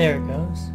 There it goes.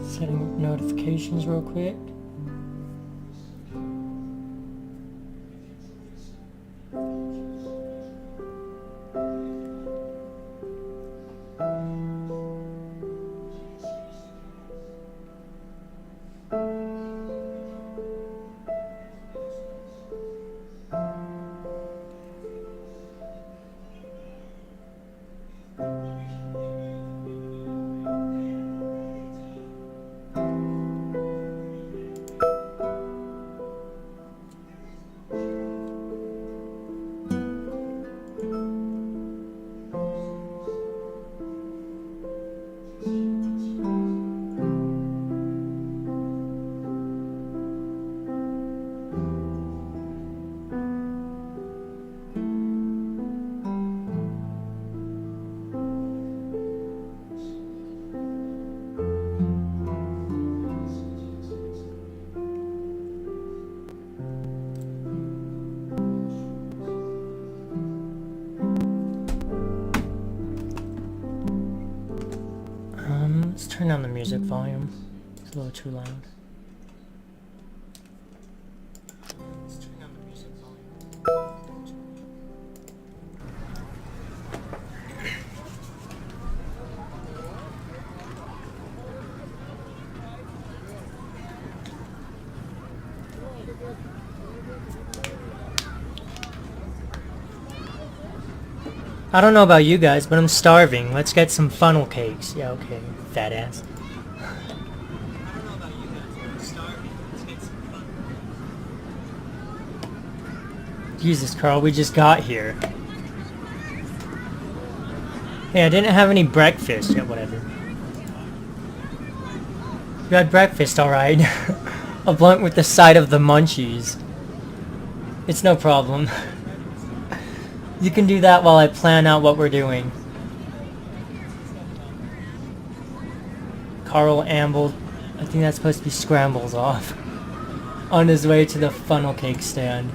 Setting up notifications real quick. Let's turn down the music volume. It's a little too loud. Let's turn down the music volume. I don't know about you guys, but I'm starving. Let's get some funnel cakes. Yeah, okay, fat ass. Jesus, Carl, we just got here. Hey, I didn't have any breakfast yet, whatever. You had breakfast, alright. A blunt with the side of the munchies. It's no problem. You can do that while I plan out what we're doing. Carl ambled, I think that's supposed to be scrambles off, on his way to the funnel cake stand.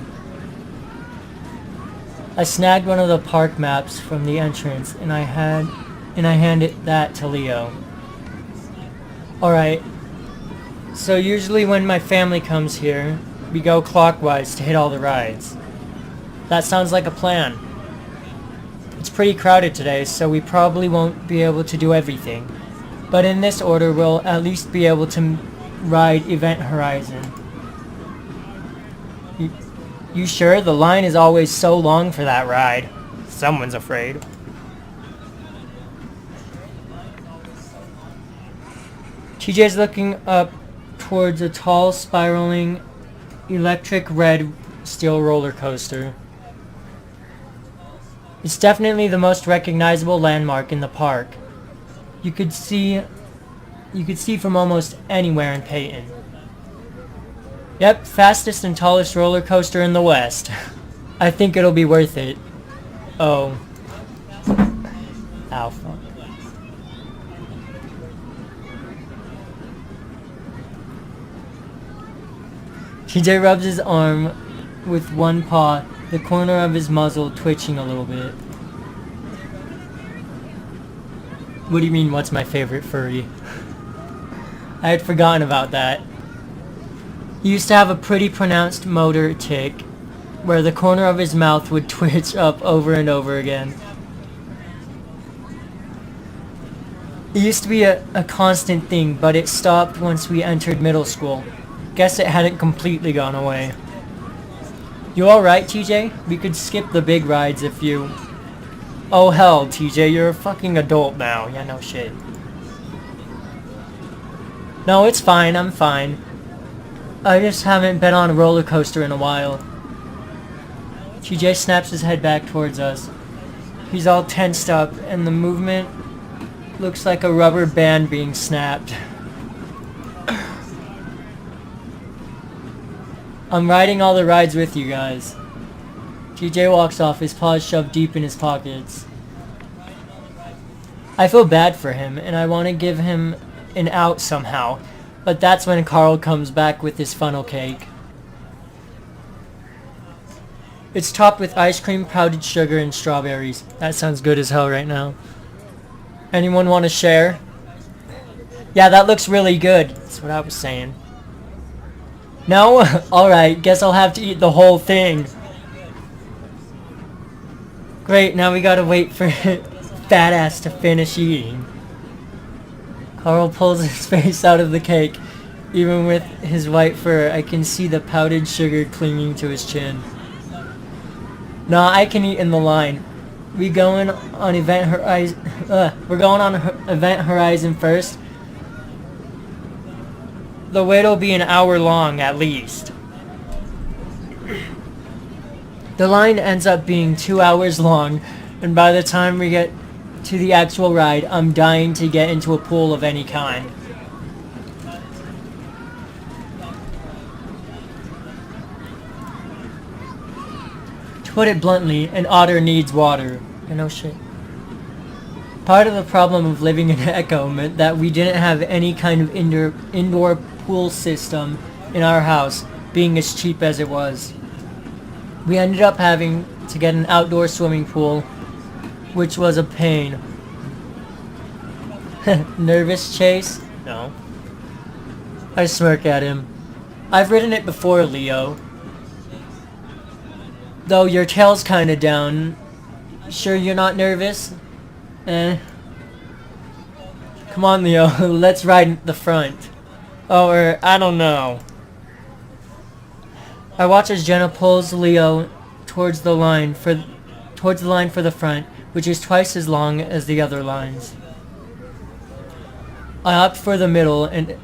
I snagged one of the park maps from the entrance and I handed that to Leo. Alright, so usually when my family comes here, we go clockwise to hit all the rides. That sounds like a plan. It's pretty crowded today, so we probably won't be able to do everything. But in this order, we'll at least be able to ride Event Horizon. You sure? The line is always so long for that ride. Someone's afraid. TJ's looking up towards a tall, spiraling, electric red steel roller coaster. It's definitely the most recognizable landmark in the park. You could see from almost anywhere in Peyton. Yep, fastest and tallest roller coaster in the West. I think it'll be worth it. Oh. Ow, fuck. TJ rubs his arm with one paw, the corner of his muzzle twitching a little bit. What do you mean, what's my favorite furry? I had forgotten about that. He used to have a pretty pronounced motor tic, where the corner of his mouth would twitch up over and over again. It used to be a constant thing, but it stopped once we entered middle school. Guess it hadn't completely gone away. You alright, TJ? We could skip the big rides if you... Oh hell, TJ, you're a fucking adult now. Yeah, no shit. No, it's fine, I'm fine. I just haven't been on a roller coaster in a while. TJ snaps his head back towards us. He's all tensed up, and the movement Looks like a rubber band being snapped. I'm riding all the rides with you guys. TJ walks off, his paws shoved deep in his pockets. I feel bad for him, and I want to give him an out somehow. But that's when Carl comes back with his funnel cake. It's topped with ice cream, powdered sugar, and strawberries. That sounds good as hell right now. Anyone want to share? Yeah, that looks really good. That's what I was saying. No? Alright, guess I'll have to eat the whole thing. Great, now we gotta wait for fat ass to finish eating. Carl pulls his face out of the cake. Even with his white fur, I can see the powdered sugar clinging to his chin. Nah, I can eat in the line. We're going on Event Horizon first. The wait'll be an hour long at least. The line ends up being 2 hours long, and by the time we get to the actual ride, I'm dying to get into a pool of any kind. To put it bluntly, an otter needs water. No shit. Part of the problem of living in Echo meant that we didn't have any kind of indoor pool system in our house, being as cheap as it was. We ended up having to get an outdoor swimming pool, which was a pain. Nervous, Chase? No. I smirk at him. I've ridden it before, Leo. Though your tail's kinda down. Sure you're not nervous? Come on, Leo, let's ride the front. Oh, or I don't know. I watch as Jenna pulls Leo towards the line for the front, which is twice as long as the other lines. I opt for the middle, and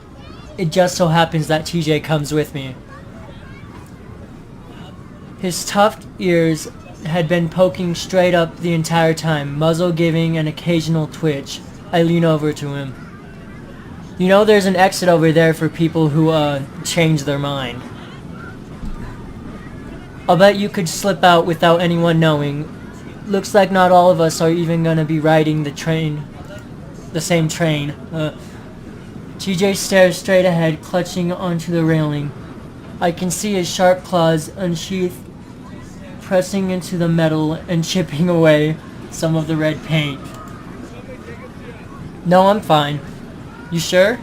it just so happens that TJ comes with me. His tufted ears had been poking straight up the entire time, muzzle giving an occasional twitch. I lean over to him. You know there's an exit over there for people who, change their mind. I'll bet you could slip out without anyone knowing. Looks like not all of us are even gonna be riding the same train. TJ stares straight ahead, clutching onto the railing. I can see his sharp claws unsheathed, pressing into the metal and chipping away some of the red paint. No, I'm fine. You sure?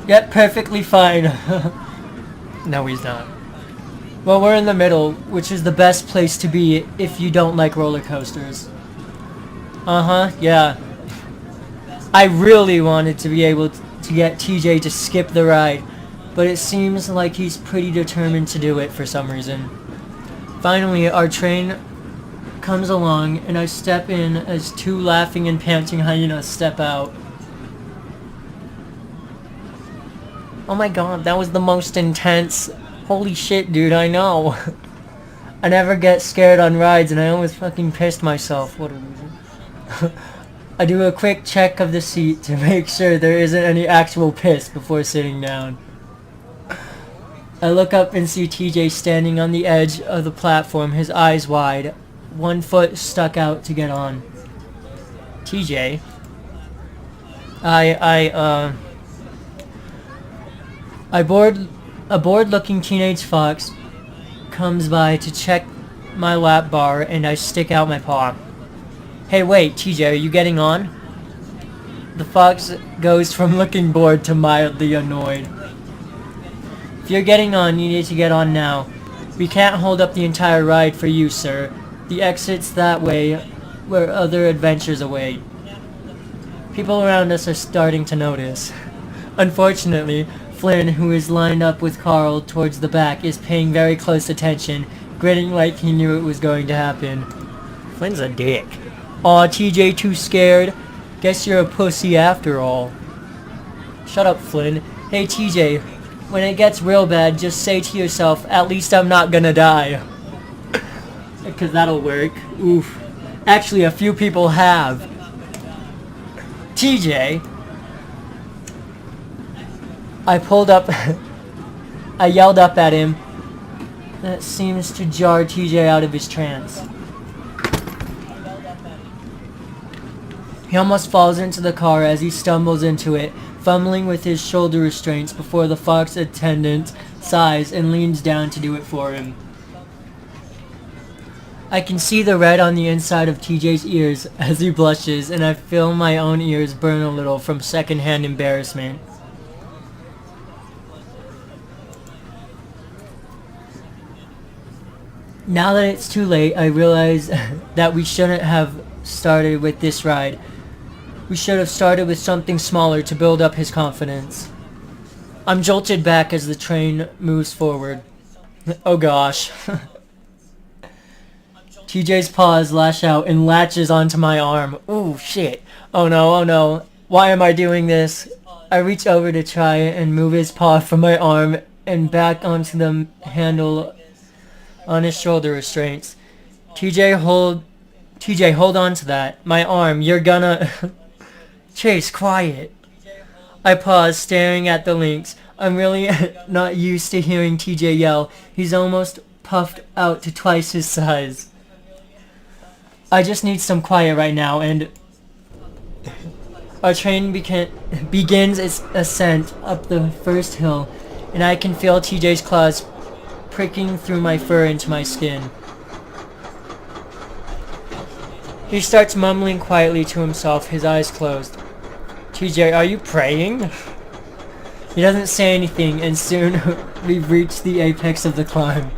Yep, perfectly fine. No, he's not. Well, we're in the middle, which is the best place to be if you don't like roller coasters. Uh-huh, yeah. I really wanted to be able to get TJ to skip the ride, but it seems like he's pretty determined to do it for some reason. Finally, our train comes along, and I step in as two laughing and panting hyenas step out. Oh my god, that was the most intense. Holy shit, dude, I know. I never get scared on rides, and I almost fucking pissed myself. What a loser. I do a quick check of the seat to make sure there isn't any actual piss before sitting down. I look up and see TJ standing on the edge of the platform, his eyes wide, one foot stuck out to get on. TJ? A bored-looking teenage fox comes by to check my lap bar, and I stick out my paw. Hey, wait, TJ, are you getting on? The fox goes from looking bored to mildly annoyed. If you're getting on, you need to get on now. We can't hold up the entire ride for you, sir. The exit's that way, where other adventures await. People around us are starting to notice. Unfortunately, Flynn, who is lined up with Carl towards the back, is paying very close attention, grinning like he knew it was going to happen. Flynn's a dick. Aw, TJ too scared? Guess you're a pussy after all. Shut up, Flynn. Hey, TJ. When it gets real bad, just say to yourself, at least I'm not gonna die. Because that'll work. Oof. Actually, a few people have. TJ! I pulled up. I yelled up at him. That seems to jar TJ out of his trance. He almost falls into the car as he stumbles into it, fumbling with his shoulder restraints before the Fox attendant sighs and leans down to do it for him. I can see the red on the inside of TJ's ears as he blushes, and I feel my own ears burn a little from secondhand embarrassment. Now that it's too late, I realize that we shouldn't have started with this ride. We should have started with something smaller to build up his confidence. I'm jolted back as the train moves forward. Oh gosh. TJ's paws lash out and latches onto my arm. Ooh, shit. Oh no, oh no. Why am I doing this? I reach over to try and move his paw from my arm and back onto the handle on his shoulder restraints. TJ, hold on to that. My arm, you're gonna... Chase, quiet. I pause, staring at the links. I'm really not used to hearing TJ yell. He's almost puffed out to twice his size. I just need some quiet right now, and... Our train begins its ascent up the first hill, and I can feel TJ's claws pricking through my fur into my skin. He starts mumbling quietly to himself, his eyes closed. TJ, are you praying? He doesn't say anything, and soon we've reached the apex of the climb.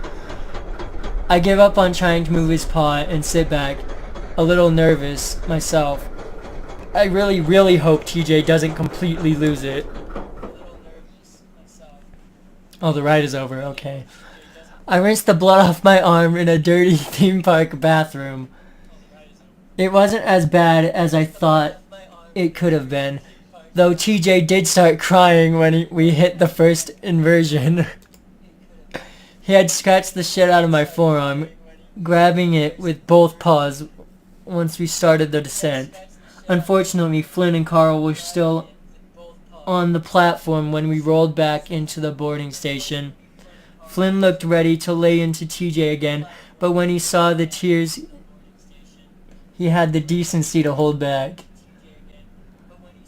I give up on trying to move his paw and sit back, a little nervous myself. I really hope TJ doesn't completely lose it. Oh, the ride is over, okay. I rinsed the blood off my arm in a dirty theme park bathroom. It wasn't as bad as I thought it could have been, though TJ did start crying when we hit the first inversion. He had scratched the shit out of my forearm, grabbing it with both paws once we started the descent. Unfortunately, Flynn and Carl were still on the platform when we rolled back into the boarding station. Flynn looked ready to lay into TJ again, but when he saw the tears, he had the decency to hold back.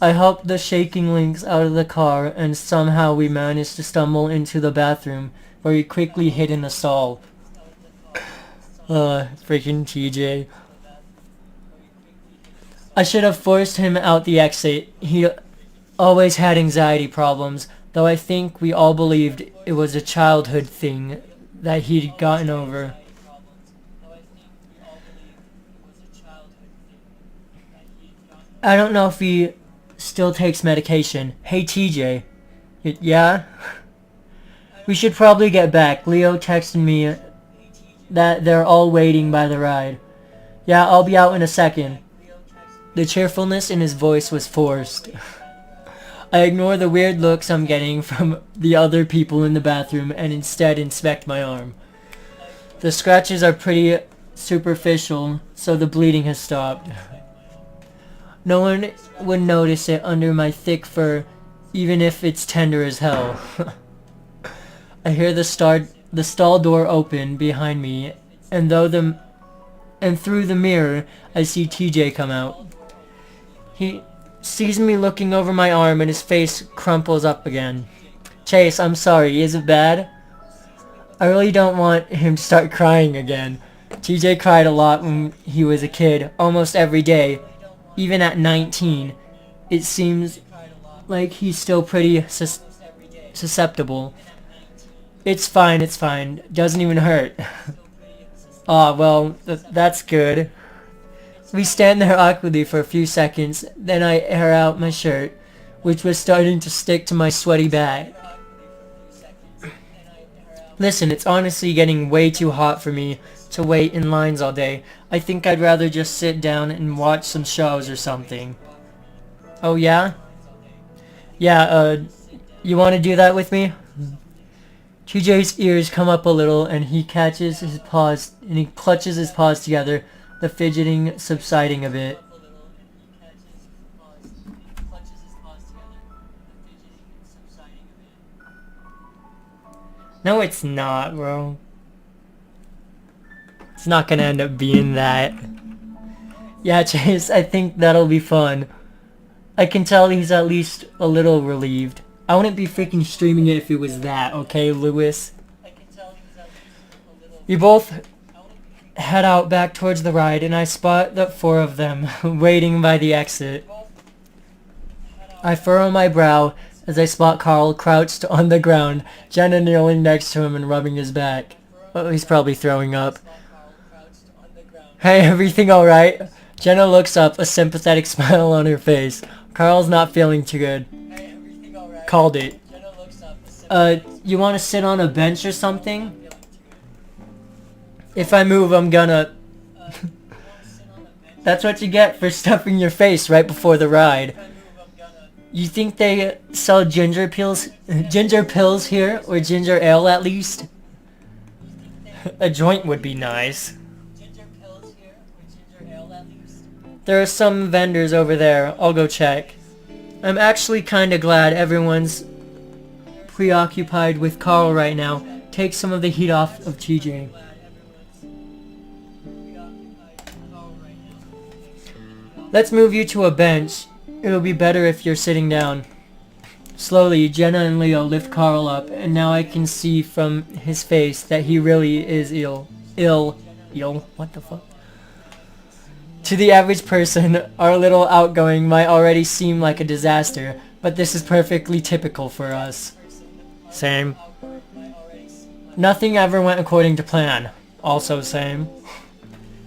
I helped the shaking Lynx out of the car, and somehow we managed to stumble into the bathroom, where he quickly hid in a stall. Freaking TJ. I should have forced him out the exit. He always had anxiety problems, though I think we all believed it was a childhood thing that he'd gotten over. I don't know if he still takes medication. Hey TJ. Yeah? We should probably get back. Leo texted me that they're all waiting by the ride. Yeah, I'll be out in a second. The cheerfulness in his voice was forced. I ignore the weird looks I'm getting from the other people in the bathroom and instead inspect my arm. The scratches are pretty superficial, so the bleeding has stopped. No one would notice it under my thick fur, even if it's tender as hell. I hear the stall door open behind me, and through the mirror, I see TJ come out. He sees me looking over my arm, and his face crumples up again. Chase, I'm sorry. Is it bad? I really don't want him to start crying again. TJ cried a lot when he was a kid, almost every day. Even at 19, it seems like he's still pretty susceptible. It's fine, it's fine. Doesn't even hurt. Ah, well, that's good. We stand there awkwardly for a few seconds, then I air out my shirt, which was starting to stick to my sweaty back. Listen, it's honestly getting way too hot for me to wait in lines all day. I think I'd rather just sit down and watch some shows or something. Oh yeah? Yeah, you want to do that with me? TJ's ears come up a little and he clutches his paws together, the fidgeting subsiding a bit. No, it's not, bro. It's not gonna end up being that. Yeah, Chase, I think that'll be fun. I can tell he's at least a little relieved. I wouldn't be freaking streaming it if it was that, okay, Lewis? We both head out back towards the ride, and I spot the four of them waiting by the exit. I furrow my brow as I spot Carl crouched on the ground, Jenna kneeling next to him and rubbing his back. Oh, he's probably throwing up. Hey, everything alright? Jenna looks up, a sympathetic smile on her face. Carl's not feeling too good. Called it. You want to sit on a bench or something? If I move, I'm gonna... That's what you get for stuffing your face right before the ride. You think they sell ginger pills here, or ginger ale at least? A joint would be nice. There are some vendors over there. I'll go check. I'm actually kinda glad everyone's preoccupied with Carl right now. Take some of the heat off of TJ. Let's move you to a bench. It'll be better if you're sitting down. Slowly, Jenna and Leo lift Carl up, and now I can see from his face that he really is ill. What the fuck? To the average person, our little outgoing might already seem like a disaster, but this is perfectly typical for us. Same. Nothing ever went according to plan. Also same.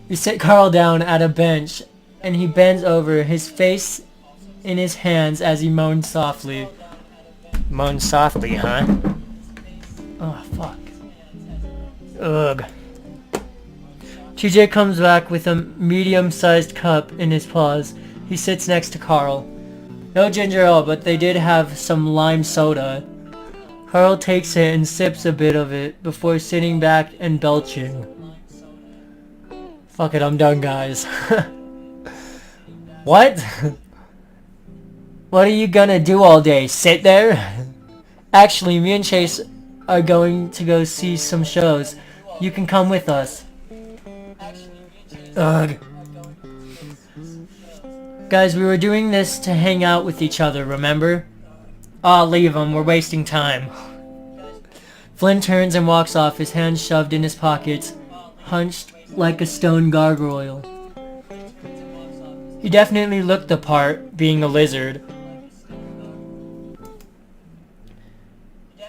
We sit Carl down at a bench, and he bends over, his face in his hands as he moans softly. Moans softly, huh? Oh, fuck. Ugh. TJ comes back with a medium-sized cup in his paws. He sits next to Carl. No ginger ale, but they did have some lime soda. Carl takes it and sips a bit of it before sitting back and belching. Fuck it, I'm done, guys. What? What are you gonna do all day? Sit there? Actually, me and Chase are going to go see some shows. You can come with us. Ugh. Guys, we were doing this to hang out with each other, remember? Aw, leave him, we're wasting time. Flynn turns and walks off, his hands shoved in his pockets, hunched like a stone gargoyle. He definitely looked the part, being a lizard.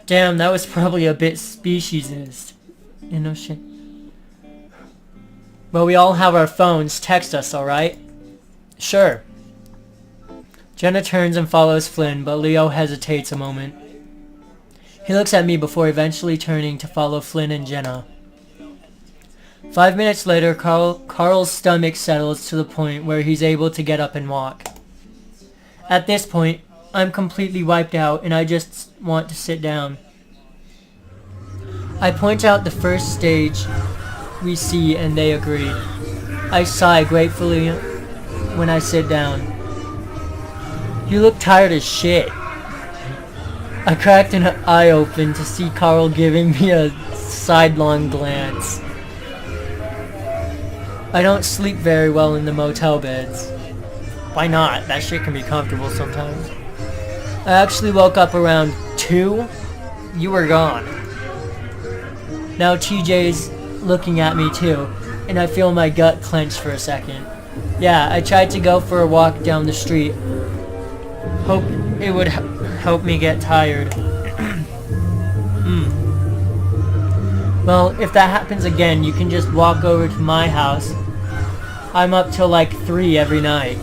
Damn, that was probably a bit speciesist. You know, shit. Well, we all have our phones. Text us, alright? Sure. Jenna turns and follows Flynn, but Leo hesitates a moment. He looks at me before eventually turning to follow Flynn and Jenna. 5 minutes later, Carl's stomach settles to the point where he's able to get up and walk. At this point, I'm completely wiped out and I just want to sit down. I point out the first stage we see and they agree. I sigh gratefully when I sit down. You look tired as shit. I cracked an eye open to see Carl giving me a sidelong glance. I don't sleep very well in the motel beds. Why not? That shit can be comfortable sometimes. I actually woke up around 2. You were gone. Now TJ's looking at me too, and I feel my gut clench for a second. Yeah, I tried to go for a walk down the street. Hope it would help me get tired. Well, if that happens again, you can just walk over to my house. I'm up till like 3 every night.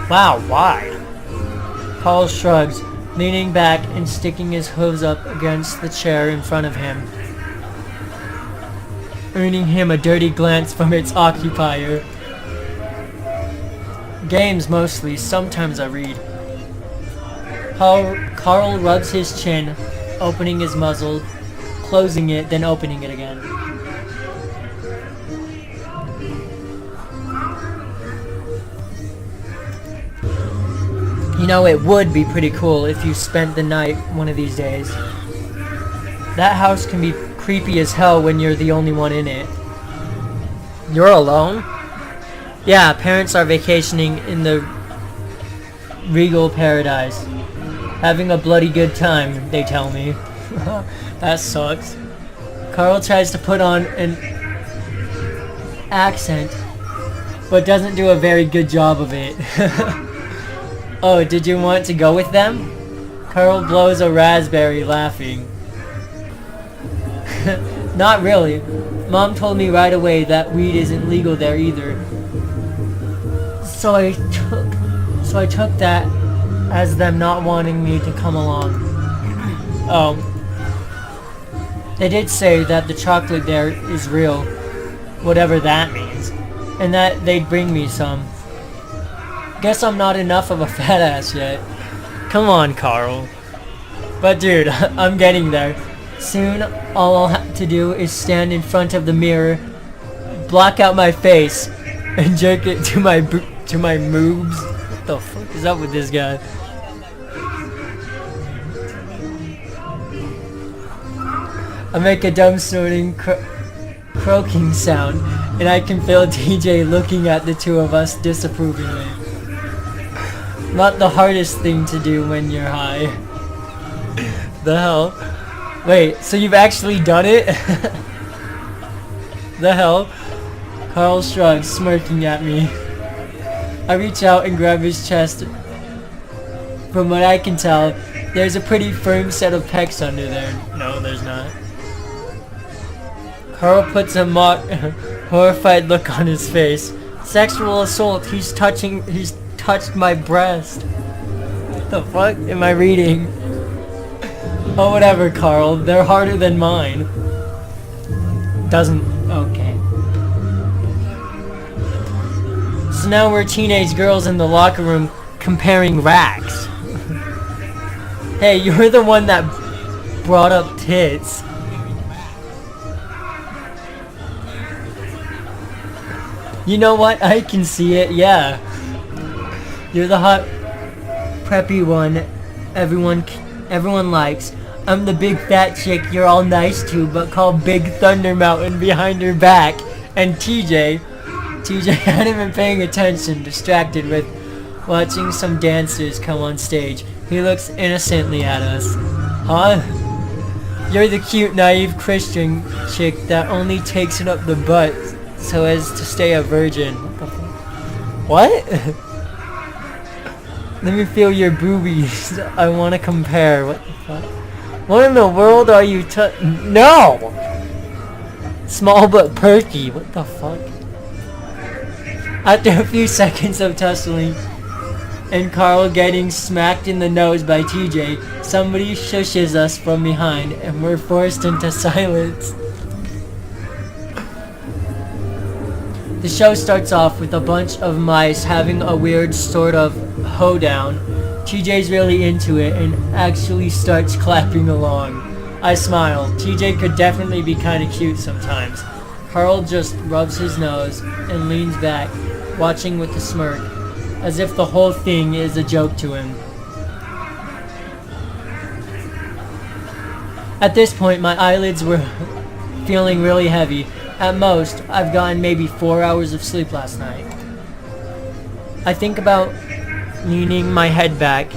Wow, why? Carl shrugs, leaning back and sticking his hooves up against the chair in front of him, earning him a dirty glance from its occupier. Games mostly, sometimes I read. Carl rubs his chin, opening his muzzle, closing it, then opening it again. You know, it would be pretty cool if you spent the night one of these days. That house can be creepy as hell when you're the only one in it. You're alone? Yeah, parents are vacationing in the regal paradise. Having a bloody good time, they tell me. That sucks. Carl tries to put on an accent, but doesn't do a very good job of it. Oh, did you want to go with them? Carl blows a raspberry, laughing. Not really. Mom told me right away that weed isn't legal there either. So I took that as them not wanting me to come along. Oh. They did say that the chocolate there is real, whatever that means, and that they'd bring me some. Guess I'm not enough of a fat ass yet. Come on, Carl. But dude, I'm getting there. Soon, all I'll have to do is stand in front of the mirror, block out my face, and jerk it to my moobs. What the fuck is up with this guy? I make a dumb snorting croaking sound, and I can feel TJ looking at the two of us disapprovingly. Not the hardest thing to do when you're high. The hell? Wait, so you've actually done it? The hell? Carl shrugs, smirking at me. I reach out and grab his chest. From what I can tell, there's a pretty firm set of pecs under there. No, there's not. Carl puts a horrified look on his face. Sexual assault, he's touched my breast. What the fuck am I reading? Oh, whatever, Carl. They're harder than mine. Okay. So now we're teenage girls in the locker room comparing racks. Hey, you're the one that brought up tits. You know what? I can see it, yeah. You're the hot, preppy one everyone likes. I'm the big fat chick you're all nice to, but call Big Thunder Mountain behind your back. And TJ hadn't been paying attention, distracted with watching some dancers come on stage. He looks innocently at us. Huh? You're the cute, naive Christian chick that only takes it up the butt so as to stay a virgin. What? Let me feel your boobies. I want to compare. What the fuck? What in the world are you No! Small but perky. What the fuck? After a few seconds of tussling and Carl getting smacked in the nose by TJ, somebody shushes us from behind and we're forced into silence. The show starts off with a bunch of mice having a weird sort of hoedown. TJ's really into it and actually starts clapping along. I smile. TJ could definitely be kinda cute sometimes. Carl just rubs his nose and leans back, watching with a smirk, as if the whole thing is a joke to him. At this point, my eyelids were feeling really heavy. At most, I've gotten maybe 4 hours of sleep last night. I think about leaning my head back,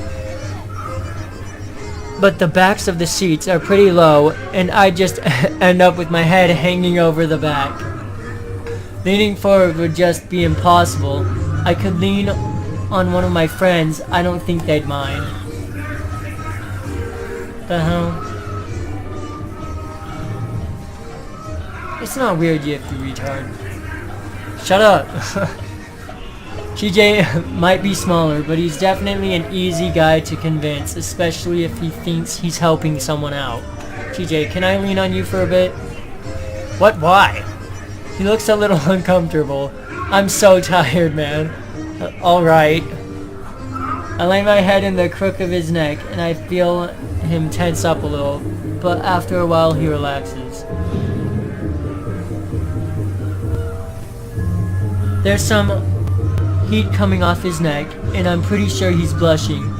but the backs of the seats are pretty low, and I just end up with my head hanging over the back. Leaning forward would just be impossible. I could lean on one of my friends. I don't think they'd mind. The hell? It's not weird, you retard. Shut up! TJ might be smaller, but he's definitely an easy guy to convince, especially if he thinks he's helping someone out. TJ, can I lean on you for a bit? What? Why? He looks a little uncomfortable. I'm so tired, man. Alright. I lay my head in the crook of his neck, and I feel him tense up a little, but after a while he relaxes. There's some heat coming off his neck, and I'm pretty sure he's blushing.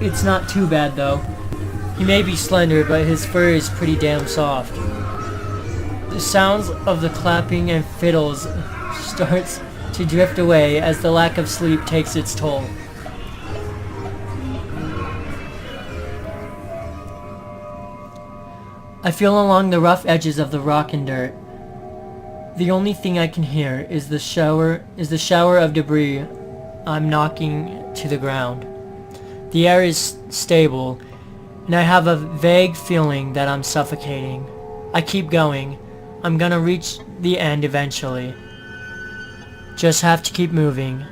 It's not too bad though. He may be slender, but his fur is pretty damn soft. The sounds of the clapping and fiddles starts to drift away as the lack of sleep takes its toll. I feel along the rough edges of the rock and dirt. The only thing I can hear is the shower of debris I'm knocking to the ground. The air is stable, and I have a vague feeling that I'm suffocating. I keep going. I'm gonna reach the end eventually. Just have to keep moving.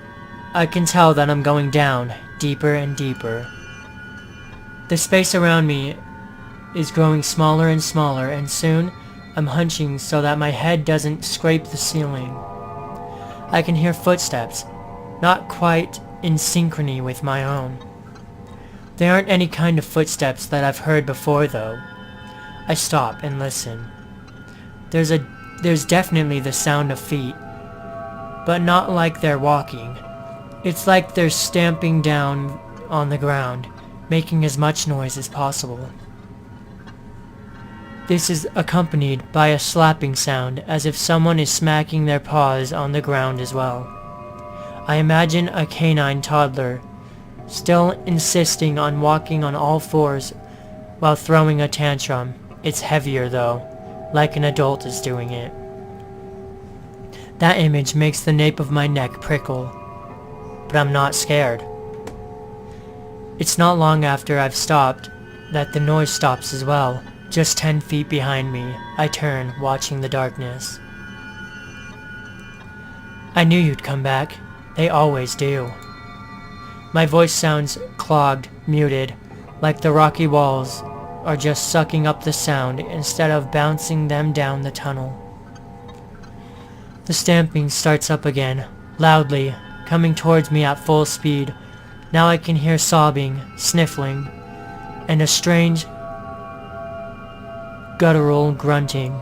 I can tell that I'm going down, deeper and deeper. The space around me is growing smaller and smaller, and soon I'm hunching so that my head doesn't scrape the ceiling. I can hear footsteps, not quite in synchrony with my own. They aren't any kind of footsteps that I've heard before, though. I stop and listen. There's definitely the sound of feet, but not like they're walking. It's like they're stamping down on the ground, making as much noise as possible. This is accompanied by a slapping sound, as if someone is smacking their paws on the ground as well. I imagine a canine toddler, still insisting on walking on all fours while throwing a tantrum. It's heavier though, like an adult is doing it. That image makes the nape of my neck prickle, but I'm not scared. It's not long after I've stopped that the noise stops as well. Just 10 feet behind me, I turn, watching the darkness. I knew you'd come back. They always do. My voice sounds clogged, muted, like the rocky walls are just sucking up the sound instead of bouncing them down the tunnel. The stamping starts up again, loudly, coming towards me at full speed. Now I can hear sobbing, sniffling, and a strange guttural grunting.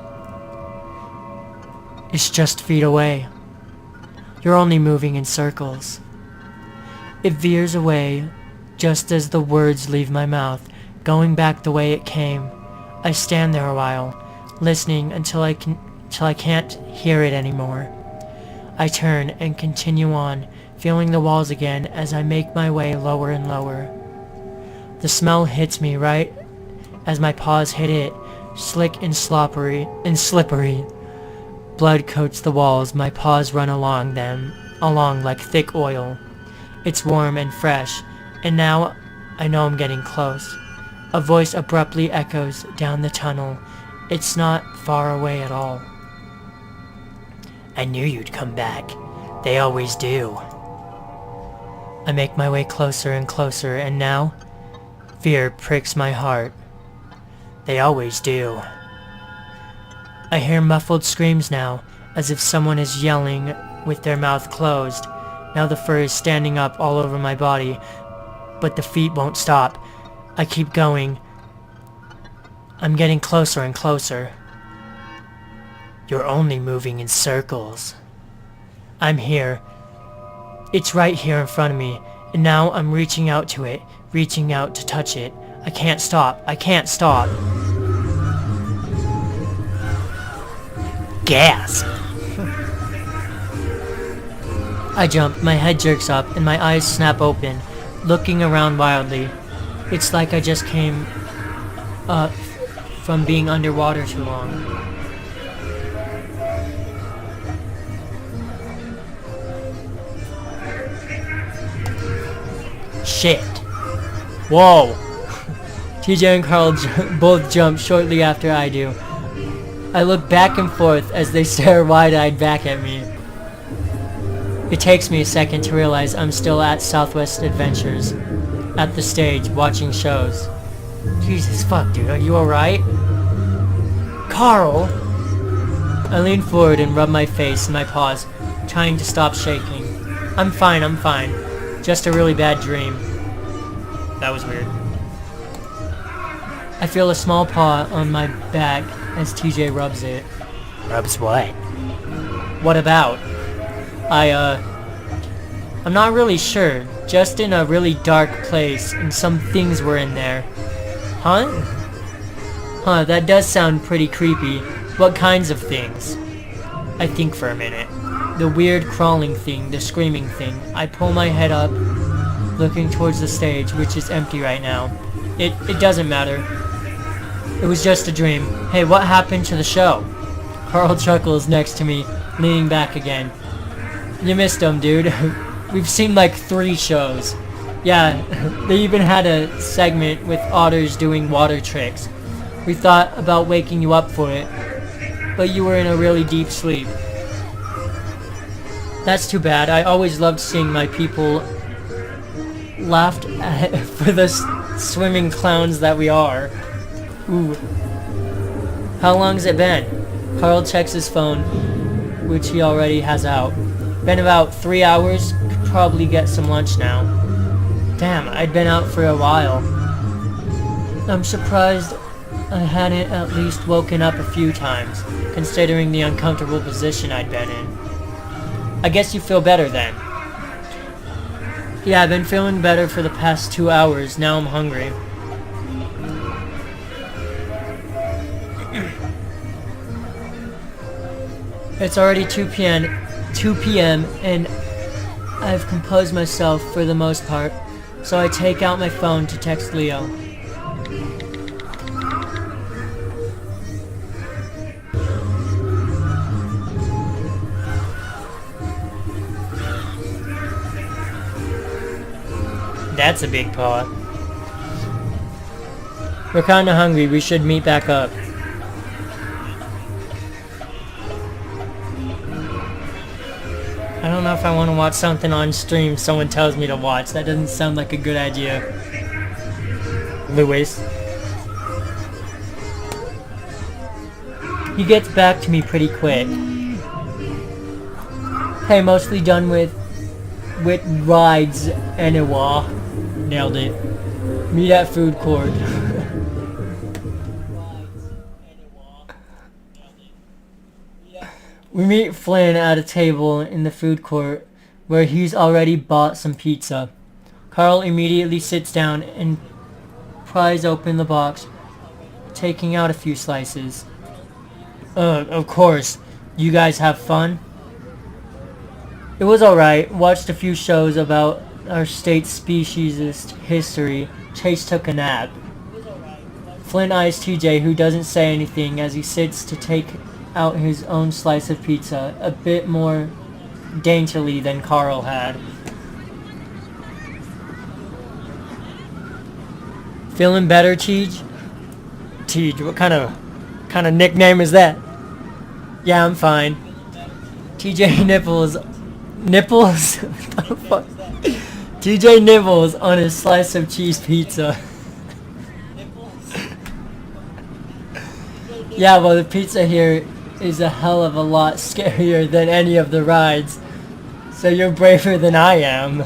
It's just feet away. You're only moving in circles. It veers away just as the words leave my mouth, going back the way it came. I stand there a while, listening until I can't hear it anymore. I turn and continue on, feeling the walls again as I make my way lower and lower. The smell hits me right as my paws hit it, slick and slippery. Blood coats the walls, my paws run along like thick oil. It's warm and fresh, and now I know I'm getting close. A voice abruptly echoes down the tunnel. It's not far away at all. I knew you'd come back. They always do. I make my way closer and closer, and now fear pricks my heart. They always do. I hear muffled screams now, as if someone is yelling with their mouth closed. Now the fur is standing up all over my body, but the feet won't stop. I keep going. I'm getting closer and closer. You're only moving in circles. I'm here. It's right here in front of me, and now I'm reaching out to it, reaching out to touch it. I can't stop. I can't stop. Gasp! I jump, my head jerks up, and my eyes snap open, looking around wildly. It's like I just came up from being underwater too long. Shit. Whoa. TJ and Carl both jump shortly after I do. I look back and forth as they stare wide-eyed back at me. It takes me a second to realize I'm still at Southwest Adventures, at the stage, watching shows. Jesus fuck, dude, are you alright? Carl! I lean forward and rub my face and my paws, trying to stop shaking. I'm fine. Just a really bad dream. That was weird. I feel a small paw on my back as TJ rubs it. Rubs what? What about? I'm not really sure. Just in a really dark place, and some things were in there. Huh? Huh, that does sound pretty creepy. What kinds of things? I think for a minute. The weird crawling thing, the screaming thing. I pull my head up, looking towards the stage, which is empty right now. It doesn't matter. It was just a dream. Hey, what happened to the show? Carl chuckles next to me, leaning back again. You missed them, dude. We've seen like 3 shows. Yeah, they even had a segment with otters doing water tricks. We thought about waking you up for it, but you were in a really deep sleep. That's too bad. I always loved seeing my people laughed at for the swimming clowns that we are. Ooh. How long's it been? Carl checks his phone, which he already has out. Been about 3 hours. Could probably get some lunch now. Damn, I'd been out for a while. I'm surprised I hadn't at least woken up a few times, considering the uncomfortable position I'd been in. I guess you feel better then. Yeah, I've been feeling better for the past 2 hours. Now I'm hungry. It's already 2 p.m. and I've composed myself for the most part, so I take out my phone to text Leo. That's a big paw. We're kinda hungry. We should meet back up. I don't know if I want to watch something on stream someone tells me to watch. That doesn't sound like a good idea. Lewis. He gets back to me pretty quick. Hey, mostly done with rides anyway. Nailed it. Meet at food court. We meet Flynn at a table in the food court where he's already bought some pizza. Carl immediately sits down and pries open the box, taking out a few slices. Of course. You guys have fun? It was alright. Watched a few shows about our state's speciesist history. Chase took a nap. Flynn eyes TJ, who doesn't say anything as he sits to take out his own slice of pizza, a bit more daintily than Carl had. Feeling better, Tej? Tej, what kind of nickname is that? Yeah, I'm fine. TJ Nipples. Nipples? What the fuck? TJ nibbles on his slice of cheese pizza. Yeah, well, the pizza here is a hell of a lot scarier than any of the rides. So you're braver than I am.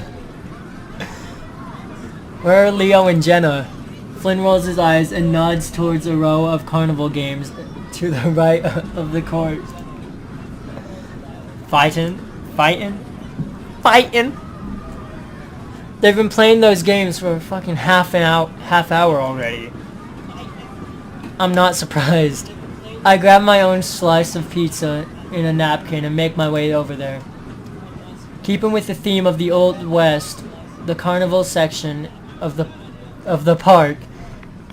Where are Leo and Jenna? Flynn rolls his eyes and nods towards a row of carnival games to the right of the court. Fighting? They've been playing those games for fucking half hour already. I'm not surprised. I grab my own slice of pizza in a napkin and make my way over there. Keeping with the theme of the Old West, the carnival section of the park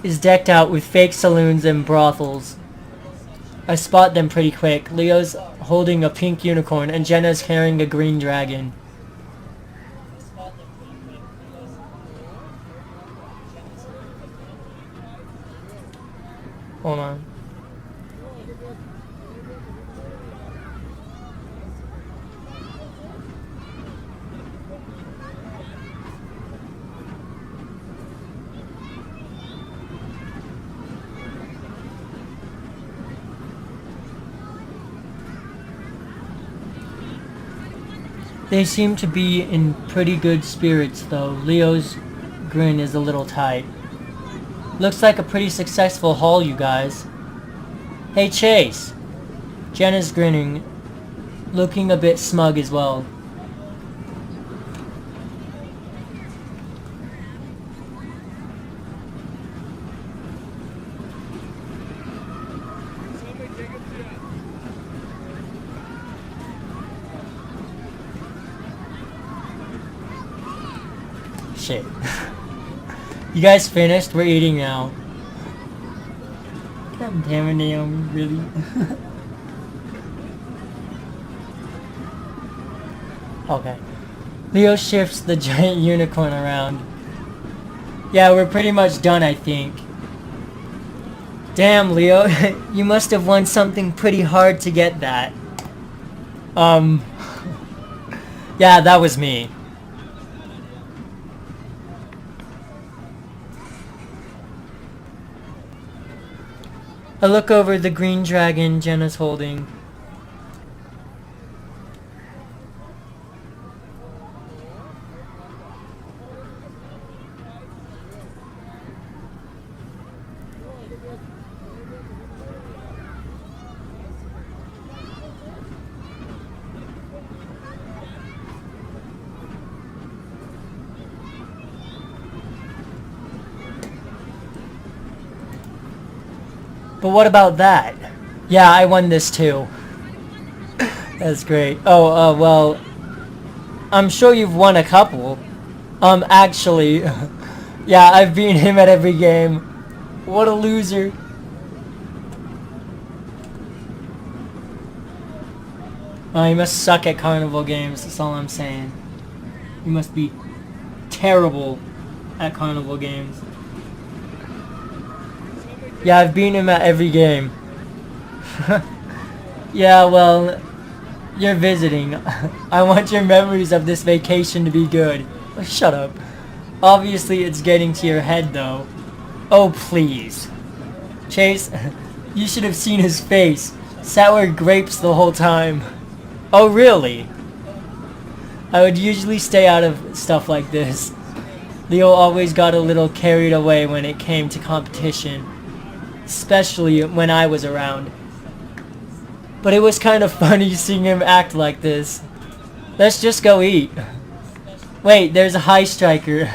is decked out with fake saloons and brothels. I spot them pretty quick. Leo's holding a pink unicorn and Jenna's carrying a green dragon. Hold on. They seem to be in pretty good spirits though. Leo's grin is a little tight. Looks like a pretty successful haul, you guys. Hey Chase! Jenna's grinning, looking a bit smug as well. shit. You guys finished? We're eating now. God damn it, Naomi, really? Okay. Leo shifts the giant unicorn around. Yeah, we're pretty much done, I think. Damn, Leo, you must have won something pretty hard to get that. Yeah, that was me. I look over the green dragon Jenna's holding. But what about that? Yeah, I won this too. That's great. Oh, well, I'm sure you've won a couple. Actually, yeah, I've beaten him at every game. What a loser. Oh, you must suck at carnival games, that's all I'm saying. You must be terrible at carnival games. Yeah, I've beaten him at every game. Yeah, well, you're visiting. I want your memories of this vacation to be good. Oh, shut up. Obviously, it's getting to your head, though. Oh, please. Chase, you should have seen his face. Sour grapes the whole time. Oh, really? I would usually stay out of stuff like this. Leo always got a little carried away when it came to competition. Especially when I was around. But it was kind of funny seeing him act like this. Let's just go eat. Wait, there's a high striker.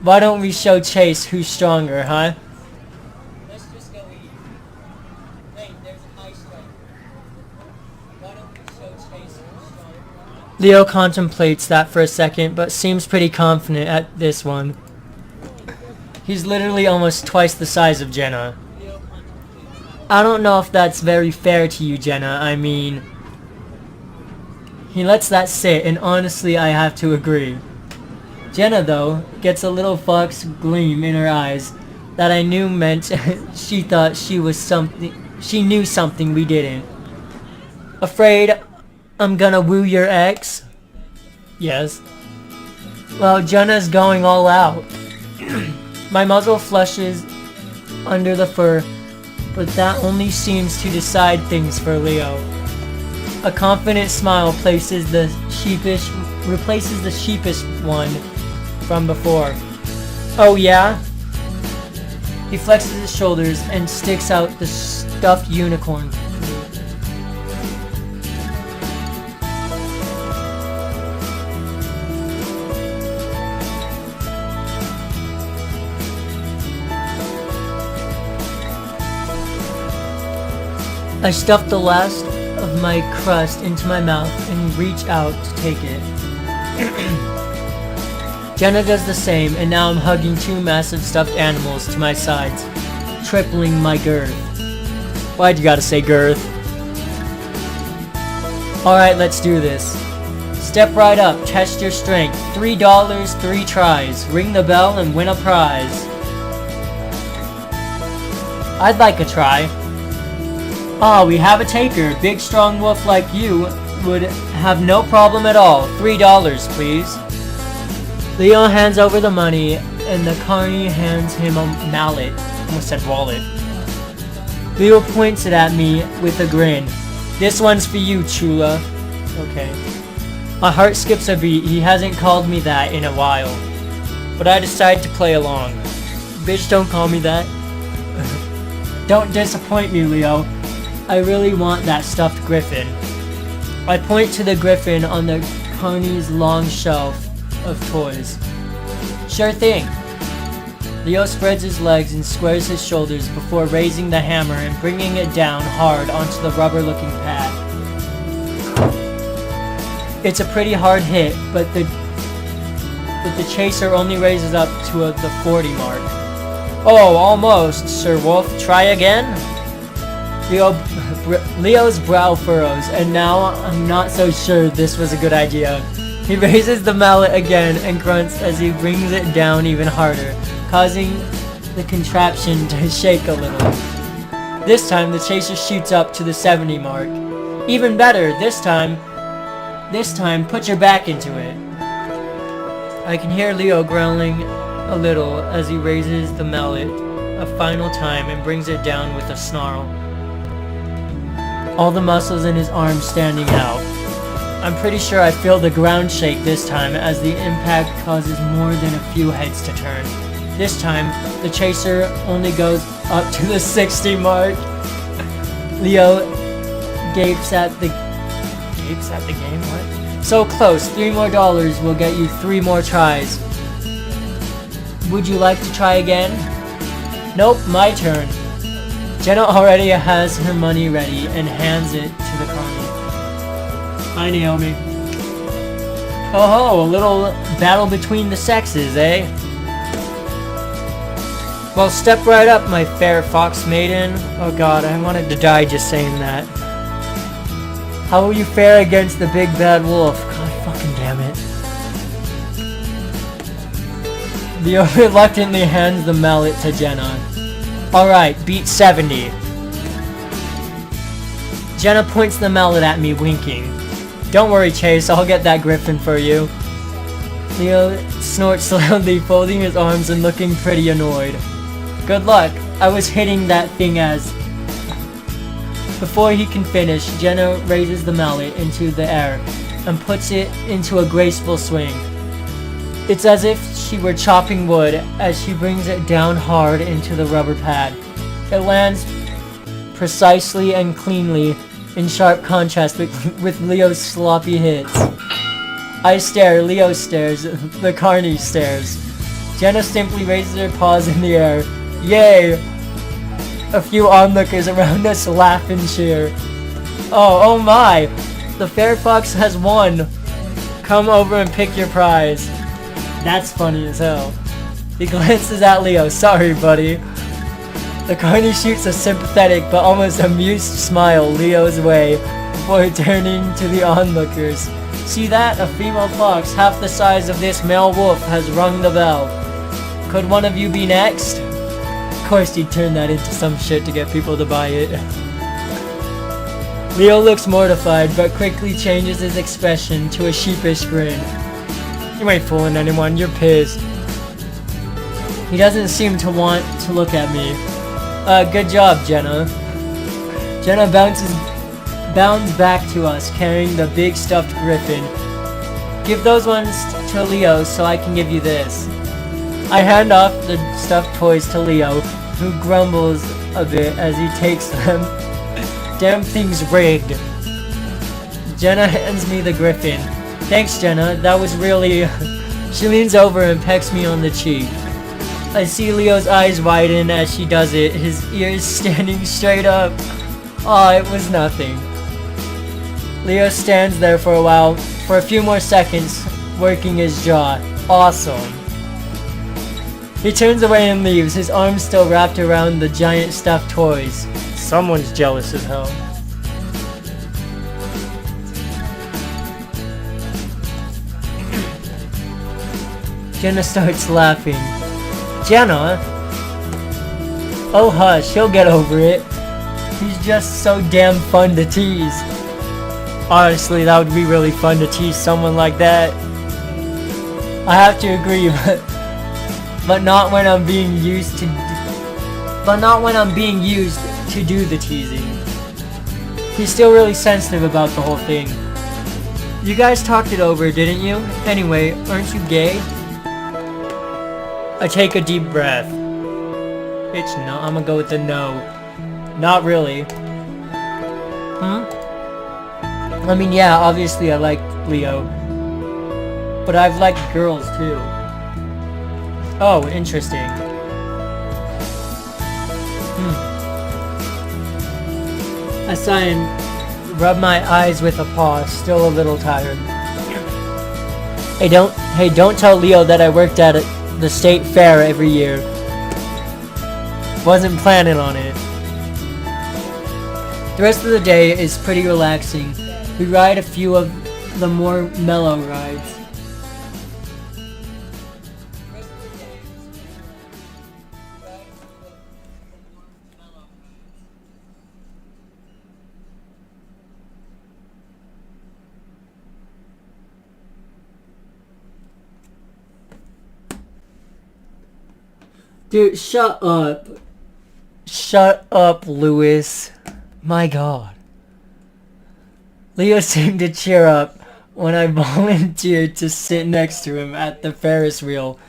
Why don't we show Chase who's stronger, huh? Let's just go eat. Wait, there's a high striker. Why don't we show Chase who's stronger? Leo contemplates that for a second, but seems pretty confident at this one. He's literally almost twice the size of Jenna. I don't know if that's very fair to you, Jenna. I mean, he lets that sit, and honestly, I have to agree. Jenna, though, gets a little fox gleam in her eyes that I knew meant she thought she was something. She knew something we didn't. Afraid I'm gonna woo your ex? Yes. Well, Jenna's going all out. My muzzle flushes under the fur, but that only seems to decide things for Leo. A confident smile replaces the sheepish one from before. Oh yeah? He flexes his shoulders and sticks out the stuffed unicorn. I stuff the last of my crust into my mouth and reach out to take it. Jenna does the same, and now I'm hugging two massive stuffed animals to my sides, tripling my girth. Why'd you gotta say girth? Alright, let's do this. Step right up, test your strength. $3, 3 tries. Ring the bell and win a prize. I'd like a try. Ah, we have a taker. Big strong wolf like you would have no problem at all. $3, please. Leo hands over the money, and the carny hands him a mallet. Almost said wallet. Leo points it at me with a grin. This one's for you, Chula. Okay. My heart skips a beat. He hasn't called me that in a while. But I decide to play along. Bitch, don't call me that. Don't disappoint me, Leo. I really want that stuffed griffin. I point to the griffin on the carny's long shelf of toys. Sure thing. Leo spreads his legs and squares his shoulders before raising the hammer and bringing it down hard onto the rubber-looking pad. It's a pretty hard hit, but the but the chaser only raises up to the 40 mark. Oh, almost, Sir Wolf. Try again? Leo's brow furrows, and now I'm not so sure this was a good idea. He raises the mallet again and grunts as he brings it down even harder, causing the contraption to shake a little. This time, the chaser shoots up to the 70 mark. Even better, this time, put your back into it. I can hear Leo growling a little as he raises the mallet a final time and brings it down with a snarl. All the muscles in his arms standing out. I'm pretty sure I feel the ground shake this time as the impact causes more than a few heads to turn. This time, the chaser only goes up to the 60 mark. Leo gapes at the game, what? So close, $3 more will get you 3 more tries. Would you like to try again? Nope, my turn. Jenna already has her money ready and hands it to the carny. Hi, Naomi. Oh ho, a little battle between the sexes, eh? Well, step right up, my fair fox maiden. Oh god, I wanted to die just saying that. How will you fare against the big bad wolf? God fucking damn it. Leo reluctantly hands the mallet to Jenna. Alright, beat 70. Jenna points the mallet at me, winking. Don't worry, Chase, I'll get that griffin for you. Leo snorts loudly, folding his arms and looking pretty annoyed. Good luck, I was hitting that thing as... Before he can finish, Jenna raises the mallet into the air and puts it into a graceful swing. It's as if she were chopping wood as she brings it down hard into the rubber pad. It lands precisely and cleanly, in sharp contrast with Leo's sloppy hits. I stare, Leo stares, the carny stares. Jenna simply raises her paws in the air. Yay! A few onlookers around us laugh and cheer. Oh my! The fair fox has won! Come over and pick your prize. That's funny as hell. He glances at Leo. Sorry, buddy. The carny shoots a sympathetic but almost amused smile Leo's way before turning to the onlookers. See that? A female fox half the size of this male wolf has rung the bell. Could one of you be next? Of course he'd turn that into some shit to get people to buy it. Leo looks mortified but quickly changes his expression to a sheepish grin. You ain't fooling anyone, you're pissed. He doesn't seem to want to look at me. Good job, Jenna. Jenna bounds back to us, carrying the big stuffed griffin. Give those ones to Leo so I can give you this. I hand off the stuffed toys to Leo, who grumbles a bit as he takes them. Damn thing's rigged. Jenna hands me the griffin. Thanks, Jenna, that was really... She leans over and pecks me on the cheek. I see Leo's eyes widen as she does it, his ears standing straight up. Aw, it was nothing. Leo stands there for a while, for a few more seconds, working his jaw. Awesome. He turns away and leaves, his arms still wrapped around the giant stuffed toys. Someone's jealous as hell. Jenna starts laughing. Jenna? Oh hush, he'll get over it. He's just so damn fun to tease. Honestly, that would be really fun to tease someone like that. I have to agree, but not when I'm being used to do the teasing. He's still really sensitive about the whole thing. You guys talked it over, didn't you? Anyway, aren't you gay? I take a deep breath. It's no. I'm gonna go with the no. Not really. I mean, yeah, obviously I like Leo. But I've liked girls too. Oh, interesting. I sigh and rub my eyes with a paw, still a little tired. Hey, don't tell Leo that I worked at the state fair every year. Wasn't planning on it. The rest of the day is pretty relaxing. We ride a few of the more mellow rides. Dude, shut up. Shut up, Lewis. My God. Leo seemed to cheer up when I volunteered to sit next to him at the Ferris wheel.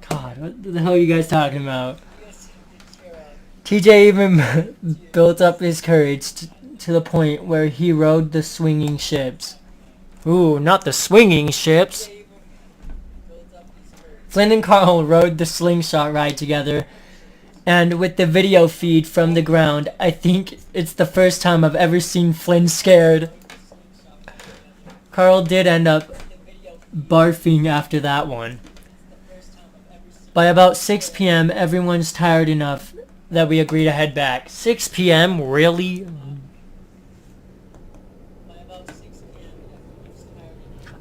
God, what the hell are you guys talking about? TJ even built up his courage to the point where he rode the swinging ships. Ooh, not the swinging ships. Flynn and Carl rode the slingshot ride together, and with the video feed from the ground, I think it's the first time I've ever seen Flynn scared. Carl did end up barfing after that one. By about 6 p.m., everyone's tired enough that we agree to head back. 6 p.m.? Really?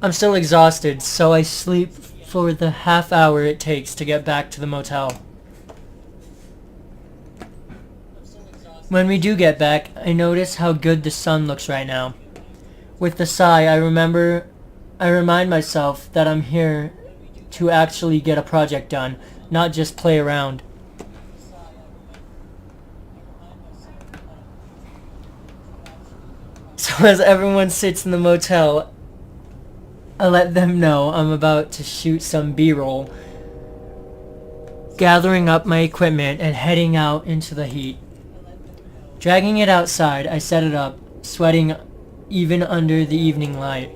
I'm still exhausted, so I sleep for the half hour it takes to get back to the motel. When we do get back, I notice how good the sun looks right now. With a sigh, I remind myself that I'm here to actually get a project done, not just play around. So as everyone sits in the motel, I let them know I'm about to shoot some B-roll, gathering up my equipment and heading out into the heat. Dragging it outside, I set it up, sweating even under the evening light.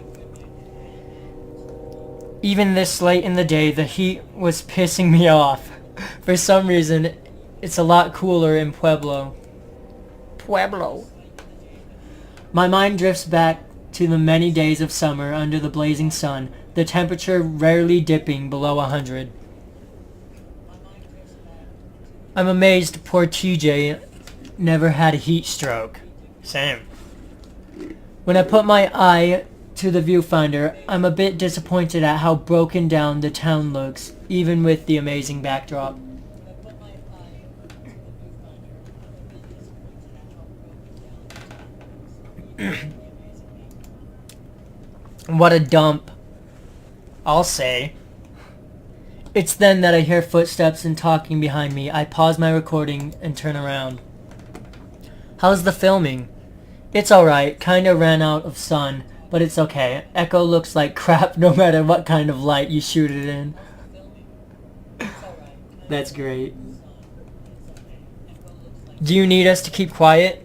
Even this late in the day, the heat was pissing me off. For some reason, it's a lot cooler in Pueblo. My mind drifts back to the many days of summer under the blazing sun, the temperature rarely dipping below 100. I'm amazed poor TJ never had a heat stroke. Same. When I put my eye to the viewfinder, I'm a bit disappointed at how broken down the town looks, even with the amazing backdrop. What a dump, I'll say. It's then that I hear footsteps and talking behind me. I pause my recording and turn around. How's the filming? It's alright, kinda ran out of sun, but it's okay. Echo looks like crap no matter what kind of light you shoot it in. That's great. Do you need us to keep quiet?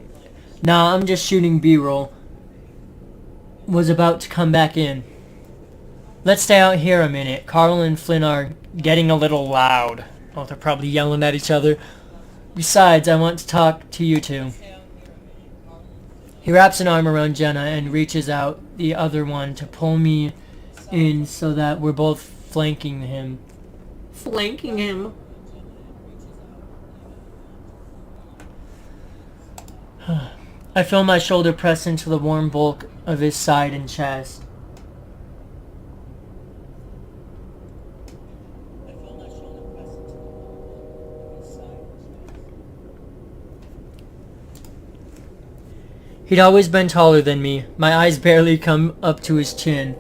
Nah, I'm just shooting B-roll. Was about to come back in. Let's stay out here a minute. Carl and Flynn are getting a little loud. Oh, they're probably yelling at each other. Besides, I want to talk to you two. He wraps an arm around Jenna and reaches out the other one to pull me in so that we're both flanking him. Flanking him? I feel my shoulder press into the warm bulk of his side and chest. He'd always been taller than me. My eyes barely come up to his chin.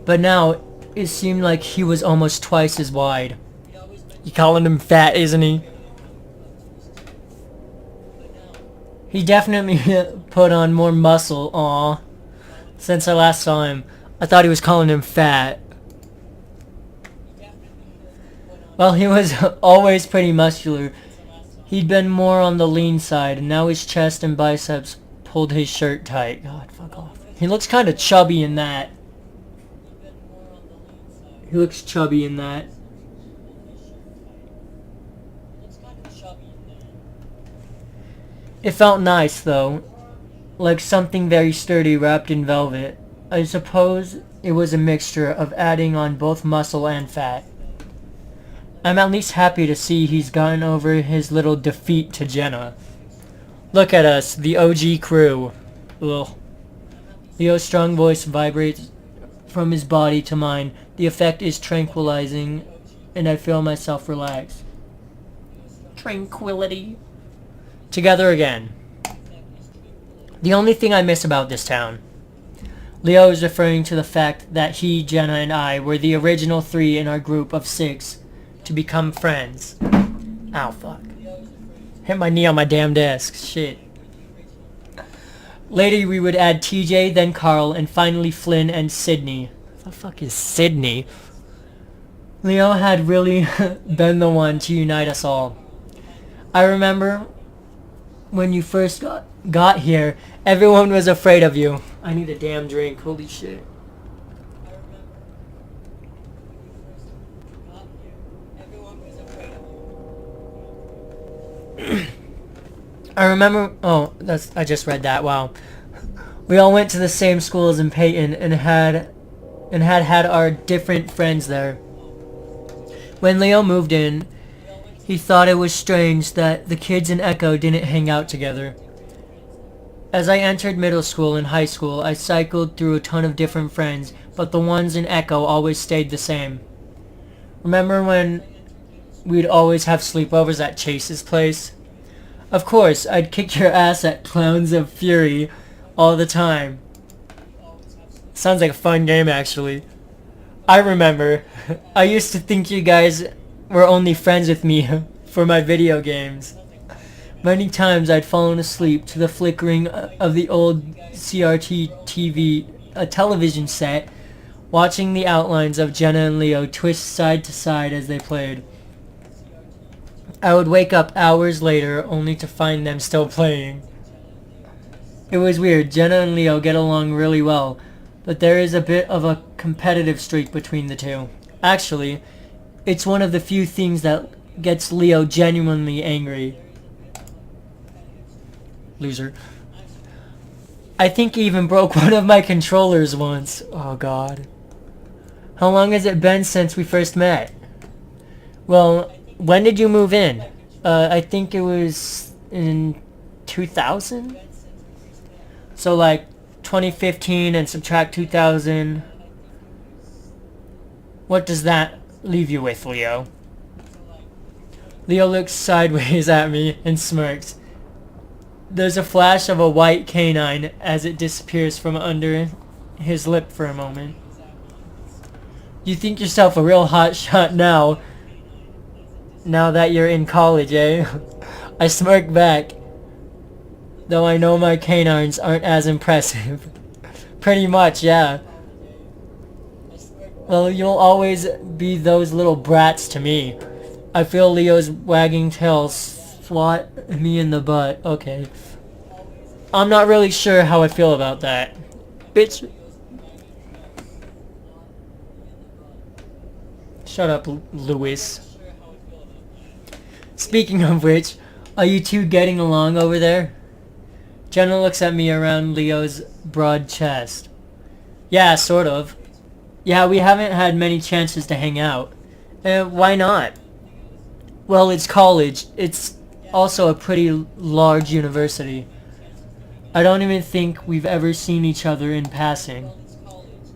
But now, it seemed like he was almost twice as wide. You calling him fat, isn't he? He definitely put on more muscle, aw. Since I last saw him, I thought he was calling him fat. Well, he was always pretty muscular. He'd been more on the lean side, and now his chest and biceps pulled his shirt tight. God, fuck off. He looks kind of chubby in that. He looks chubby in that. It felt nice, though. Like something very sturdy wrapped in velvet. I suppose it was a mixture of adding on both muscle and fat. I'm at least happy to see he's gotten over his little defeat to Jenna. Look at us, the OG crew. Ugh. Leo's strong voice vibrates from his body to mine. The effect is tranquilizing, and I feel myself relax. Tranquility. Together again. The only thing I miss about this town. Leo is referring to the fact that he, Jenna, and I were the original 3 in our group of 6 to become friends. Ow, fuck. Hit my knee on my damn desk. Shit. Later we would add TJ, then Carl, and finally Flynn and Sydney. What the fuck is Sydney? Leo had really been the one to unite us all. I remember when you first got here, everyone was afraid of you. I need a damn drink. Holy shit. I remember... Oh, I just read that. Wow. We all went to the same schools in Peyton and had our different friends there. When Leo moved in, he thought it was strange that the kids in Echo didn't hang out together. As I entered middle school and high school, I cycled through a ton of different friends, but the ones in Echo always stayed the same. Remember when we'd always have sleepovers at Chase's place? Of course, I'd kick your ass at Clowns of Fury all the time. Sounds like a fun game, actually. I remember. I used to think you guys were only friends with me for my video games. Many times I'd fallen asleep to the flickering of the old CRT TV, a television set, watching the outlines of Jenna and Leo twist side to side as they played. I would wake up hours later only to find them still playing. It was weird. Jenna and Leo get along really well, but there is a bit of a competitive streak between the two. Actually, it's one of the few things that gets Leo genuinely angry. Loser. I think he even broke one of my controllers once. Oh god. How long has it been since we first met? Well, when did you move in? I think it was in 2000? So like 2015 and subtract 2000. What does that leave you with, Leo? Leo looks sideways at me and smirks. There's a flash of a white canine as it disappears from under his lip for a moment. You think yourself a real hot shot now that you're in college, eh? I smirk back, though I know my canines aren't as impressive. Pretty much, yeah. Well, you'll always be those little brats to me. I feel Leo's wagging tail swat me in the butt. Okay. I'm not really sure how I feel about that. Bitch. Shut up, Louis. Speaking of which, are you two getting along over there? Jenna looks at me around Leo's broad chest. Yeah, sort of. Yeah, we haven't had many chances to hang out. Why not? Well, it's college. It's also a pretty large university. I don't even think we've ever seen each other in passing.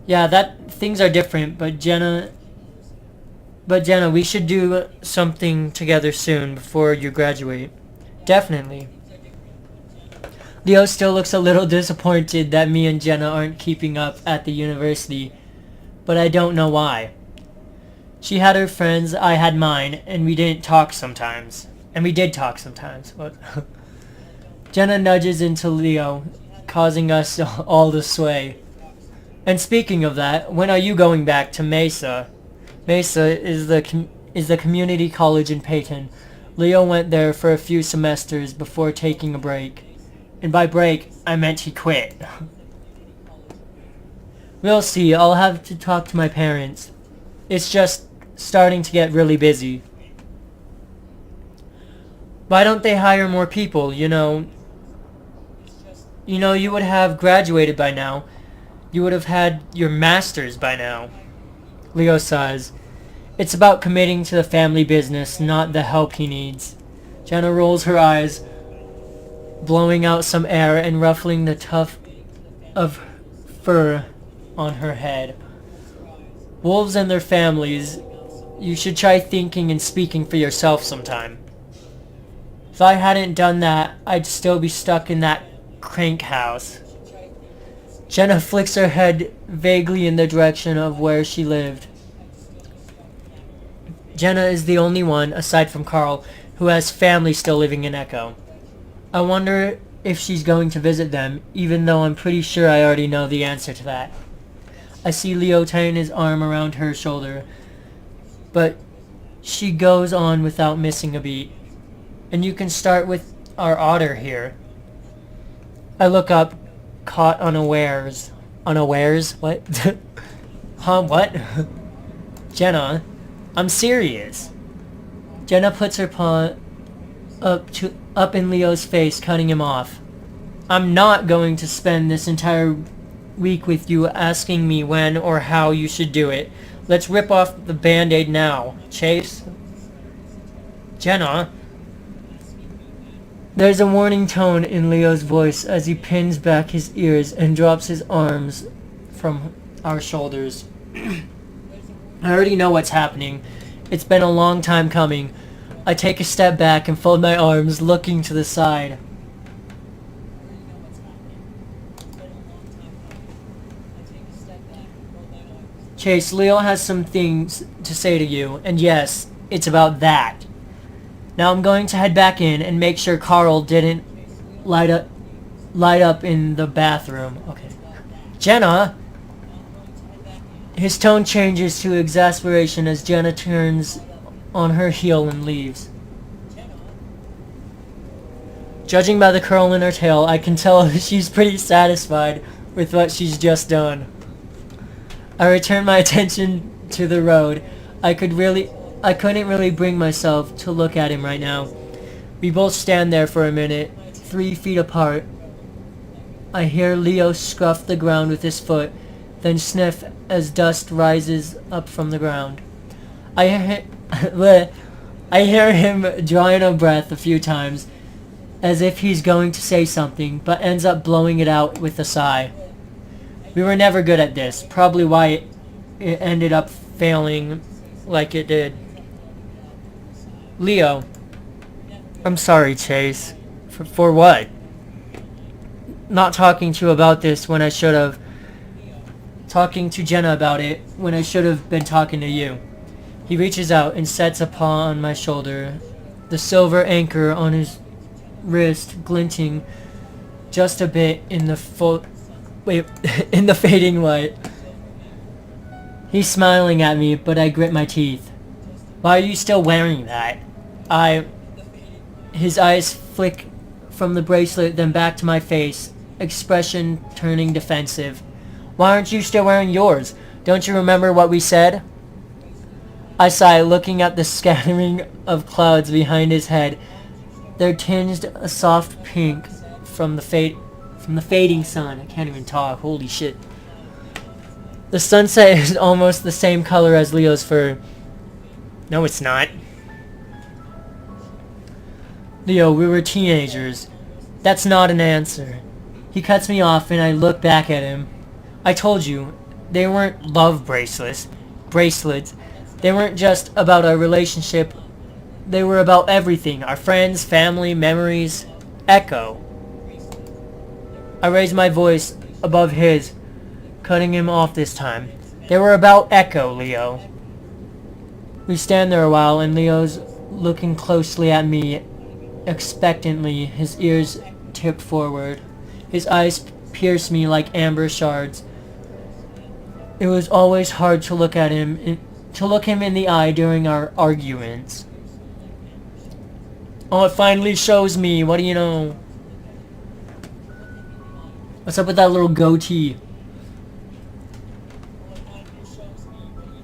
Yeah, things are different, but Jenna, we should do something together soon before you graduate. Definitely. Leo still looks a little disappointed that me and Jenna aren't keeping up at the university, but I don't know why. She had her friends, I had mine, and we didn't talk sometimes. And we did talk sometimes. What? Jenna nudges into Leo, causing us all to sway. And speaking of that, when are you going back to Mesa? Mesa is the community college in Peyton. Leo went there for a few semesters before taking a break. And by break, I meant he quit. We'll see. I'll have to talk to my parents. It's just starting to get really busy. Why don't they hire more people, you know? You would have graduated by now. You would have had your master's by now. Leo sighs. It's about committing to the family business, not the help he needs. Jenna rolls her eyes, blowing out some air and ruffling the tuft of fur on her head. Wolves and their families, you should try thinking and speaking for yourself sometime. If I hadn't done that, I'd still be stuck in that crank house. Jenna flicks her head vaguely in the direction of where she lived. Jenna is the only one, aside from Carl, who has family still living in Echo. I wonder if she's going to visit them, even though I'm pretty sure I already know the answer to that. I see Leo tying his arm around her shoulder, but she goes on without missing a beat. And you can start with our otter here. I look up, caught unawares. Unawares? What? Huh, what? Jenna, I'm serious. Jenna puts her paw up in Leo's face, cutting him off. I'm not going to spend this entire week with you asking me when or how you should do it. Let's rip off the band-aid now. Chase? Jenna? There's a warning tone in Leo's voice as he pins back his ears and drops his arms from our shoulders. I already know what's happening. It's been a long time coming. I take a step back and fold my arms, looking to the side. Chase, Leo has some things to say to you, and yes, it's about that. Now I'm going to head back in and make sure Carl didn't light up in the bathroom. Okay. Jenna! His tone changes to exasperation as Jenna turns on her heel and leaves. Judging by the curl in her tail, I can tell she's pretty satisfied with what she's just done. I return my attention to the road. I couldn't really bring myself to look at him right now. We both stand there for a minute, 3 feet apart. I hear Leo scuff the ground with his foot, then sniff as dust rises up from the ground. I hear him drawing a breath a few times, as if he's going to say something, but ends up blowing it out with a sigh. We were never good at this, probably why it ended up failing like it did. Leo. I'm sorry, Chase. For what? Not talking to you about this when I should have. Talking to Jenna about it when I should have been talking to you. He reaches out and sets a paw on my shoulder, the silver anchor on his wrist glinting just a bit in the in the fading light. He's smiling at me, but I grit my teeth. Why are you still wearing that? His eyes flick from the bracelet, then back to my face, expression turning defensive. Why aren't you still wearing yours? Don't you remember what we said? I sigh, looking at the scattering of clouds behind his head. They're tinged a soft pink from the fading sun. I can't even talk. Holy shit. The sunset is almost the same color as Leo's fur. No, it's not. Leo, we were teenagers. That's not an answer. He cuts me off and I look back at him. I told you, they weren't love bracelets. They weren't just about our relationship. They were about everything. Our friends, family, memories. Echo. I raise my voice above his, cutting him off this time. They were about Echo, Leo. We stand there a while and Leo's looking closely at me, expectantly, his ears tipped forward. His eyes pierce me like amber shards. It was always hard to look at him, him in the eye during our arguments. Oh, it finally shows me. What do you know? What's up with that little goatee?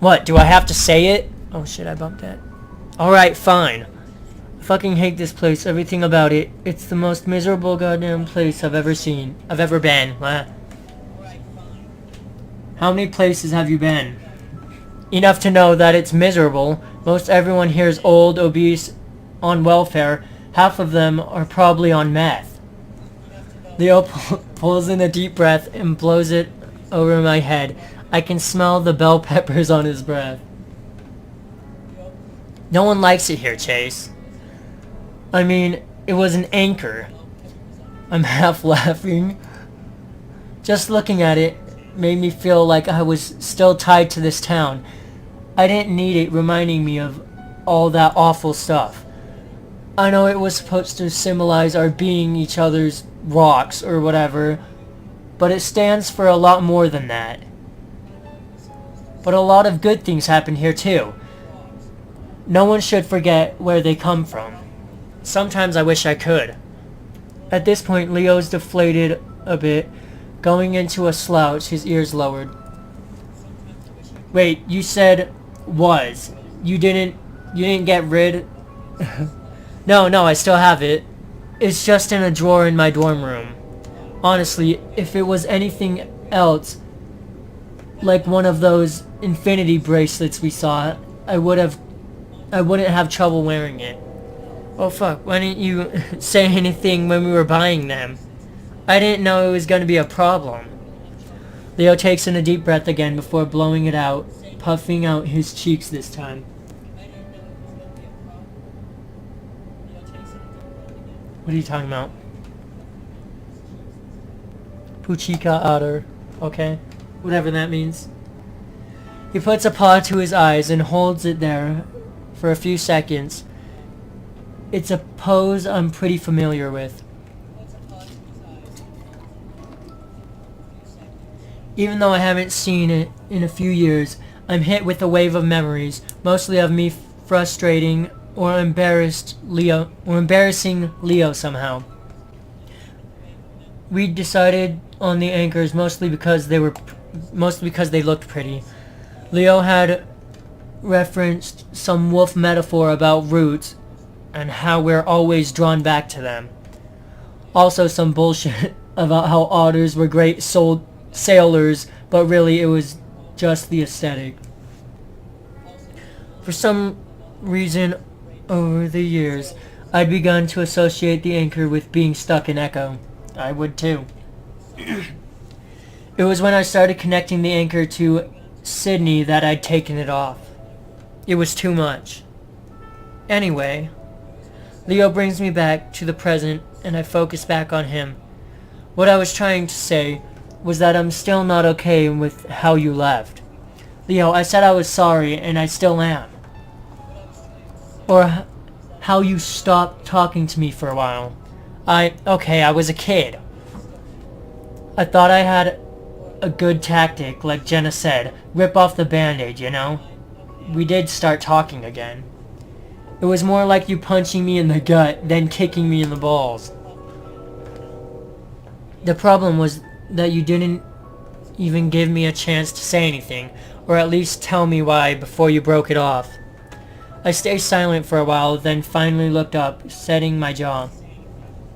What, do I have to say it? Oh shit, I bumped that. Alright, fine. I fucking hate this place, everything about it. It's the most miserable goddamn place I've ever been. How many places have you been? Enough to know that it's miserable. Most everyone here is old, obese, on welfare. Half of them are probably on meth. Leo pulls in a deep breath and blows it over my head. I can smell the bell peppers on his breath. No one likes it here, Chase. I mean, it was an anchor. I'm half laughing. Just looking at it made me feel like I was still tied to this town. I didn't need it reminding me of all that awful stuff. I know it was supposed to symbolize our being each other's rocks or whatever, but it stands for a lot more than that. But a lot of good things happen here too. No one should forget where they come from. Sometimes I wish I could. At this point, Leo's deflated a bit, going into a slouch, his ears lowered. Wait, you said was. You didn't get rid? No, I still have it. It's just in a drawer in my dorm room. Honestly, if it was anything else, like one of those infinity bracelets we saw, I wouldn't have trouble wearing it. Oh fuck, why didn't you say anything when we were buying them? I didn't know it was going to be a problem. Leo takes in a deep breath again before blowing it out, puffing out his cheeks this time. What are you talking about? Puchica otter. Okay. Whatever that means. He puts a paw to his eyes and holds it there for a few seconds. It's a pose I'm pretty familiar with. Even though I haven't seen it in a few years, I'm hit with a wave of memories, mostly of me frustrating or embarrassing Leo somehow. We decided on the anchors mostly because they looked pretty. Leo had referenced some wolf metaphor about roots and how we're always drawn back to them. Also some bullshit about how otters were great sailors, but really it was just the aesthetic. For some reason over the years, I'd begun to associate the anchor with being stuck in Echo. I would too. It was when I started connecting the anchor to Sydney that I'd taken it off. It was too much. Anyway, Leo brings me back to the present and I focus back on him. What I was trying to say was that I'm still not okay with how you left. Leo, I said I was sorry and I still am. Or how you stopped talking to me for a while. Okay, I was a kid. I thought I had a good tactic, like Jenna said. Rip off the band-aid, you know? We did start talking again. It was more like you punching me in the gut, then kicking me in the balls. The problem was that you didn't even give me a chance to say anything, or at least tell me why before you broke it off. I stayed silent for a while, then finally looked up, setting my jaw.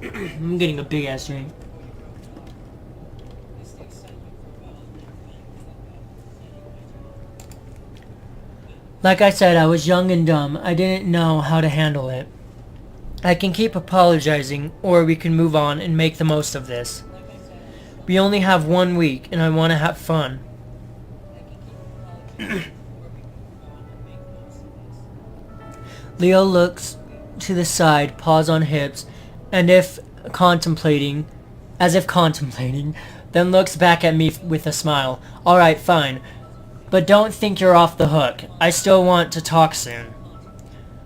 I'm getting a big ass drink. Like I said, I was young and dumb. I didn't know how to handle it. I can keep apologizing, or we can move on and make the most of this. We only have 1 week, and I want to have fun. Leo looks to the side, paws on hips, and as if contemplating, then looks back at me with a smile. Alright, fine. But don't think you're off the hook. I still want to talk soon.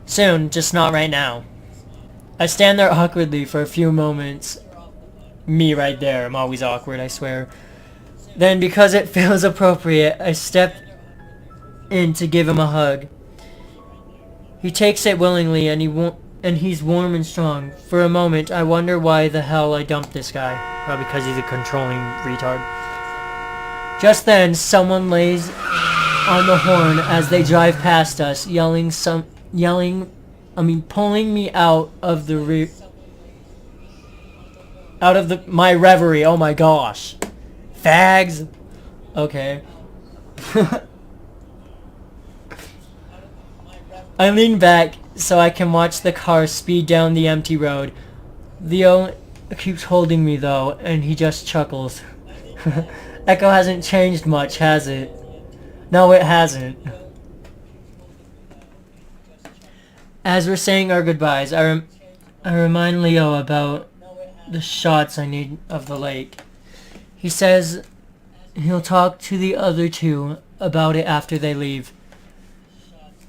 Soon, just not right now. I stand there awkwardly for a few moments. Me right there. I'm always awkward, I swear. Then, because it feels appropriate, I step in to give him a hug. He takes it willingly, and he's warm and strong. For a moment, I wonder why the hell I dumped this guy. Probably because he's a controlling retard. Just then, someone lays on the horn as they drive past us, pulling me out of my reverie. Oh my gosh. Fags. Okay. I lean back so I can watch the car speed down the empty road. Leo keeps holding me though, and he just chuckles. Echo hasn't changed much, has it? No, it hasn't. As we're saying our goodbyes, I remind Leo about the shots I need of the lake. He says he'll talk to the other two about it after they leave.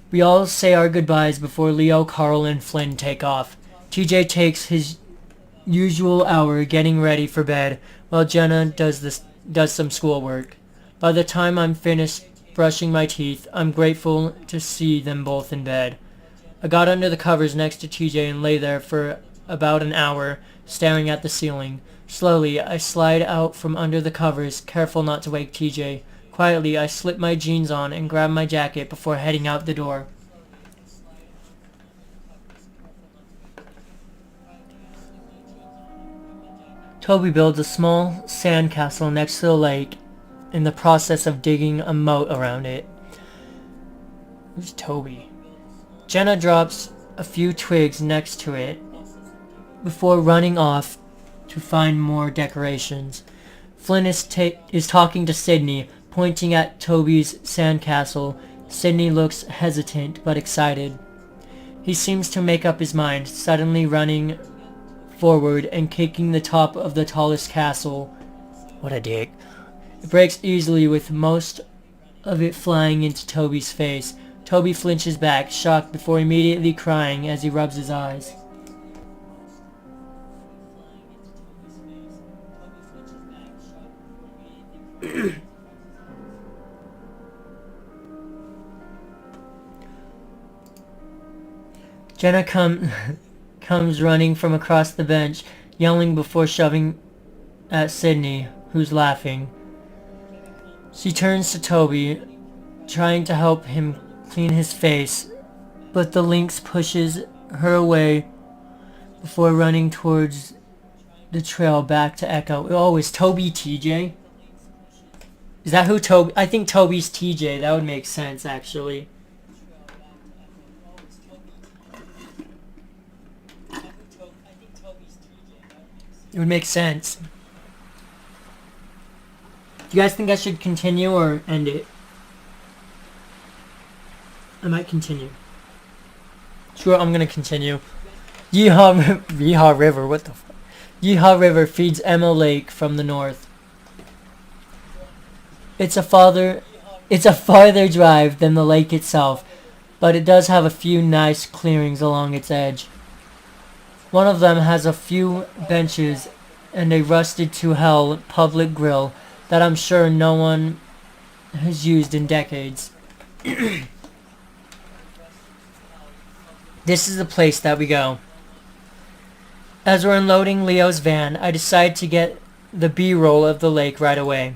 We all say our goodbyes before Leo, Carl, and Flynn take off. TJ takes his usual hour getting ready for bed, while Jenna does some schoolwork. By the time I'm finished brushing my teeth, I'm grateful to see them both in bed. I got under the covers next to TJ and lay there for about an hour, staring at the ceiling. Slowly, I slide out from under the covers, careful not to wake TJ. Quietly, I slip my jeans on and grab my jacket before heading out the door. Toby builds a small sandcastle next to the lake, in the process of digging a moat around it. Who's Toby? Jenna drops a few twigs next to it before running off to find more decorations. Flynn is talking to Sydney, pointing at Toby's sandcastle. Sydney looks hesitant but excited. He seems to make up his mind, suddenly running forward and kicking the top of the tallest castle. What a dick. It breaks easily, with most of it flying into Toby's face. Toby flinches back, shocked, before immediately crying as he rubs his eyes. Jenna comes running from across the bench, yelling before shoving at Sydney, who's laughing. She turns to Toby, trying to help him clean his face, but the lynx pushes her away before running towards the trail back to Echo. Oh, is Toby TJ? Is that who Toby? I think Toby's TJ. That would make sense, actually. It would make sense. Do you guys think I should continue or end it? I might continue. Sure, I'm gonna continue. Yeehaw River, what the fuck? Yeehaw River feeds Emma Lake from the north. It's a farther drive than the lake itself, but it does have a few nice clearings along its edge. One of them has a few benches and a rusted to hell public grill that I'm sure no one has used in decades. This is the place that we go. As we're unloading Leo's van, I decide to get the B-roll of the lake right away.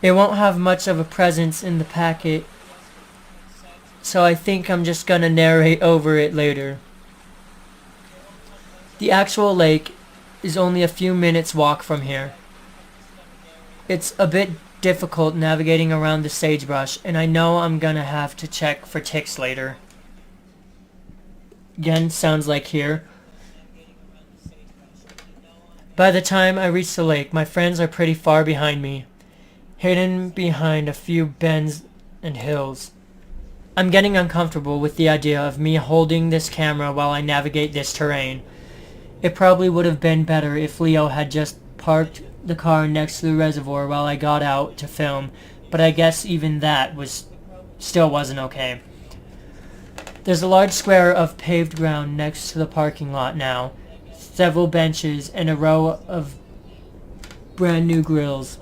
It won't have much of a presence in the packet, so I think I'm just gonna narrate over it later. The actual lake is only a few minutes walk from here. It's a bit difficult navigating around the sagebrush, and I know I'm gonna have to check for ticks later. Again, sounds like here. By the time I reach the lake, my friends are pretty far behind me, hidden behind a few bends and hills. I'm getting uncomfortable with the idea of me holding this camera while I navigate this terrain. It probably would have been better if Leo had just parked the car next to the reservoir while I got out to film, but I guess even that still wasn't okay. There's a large square of paved ground next to the parking lot now, several benches, and a row of brand new grills.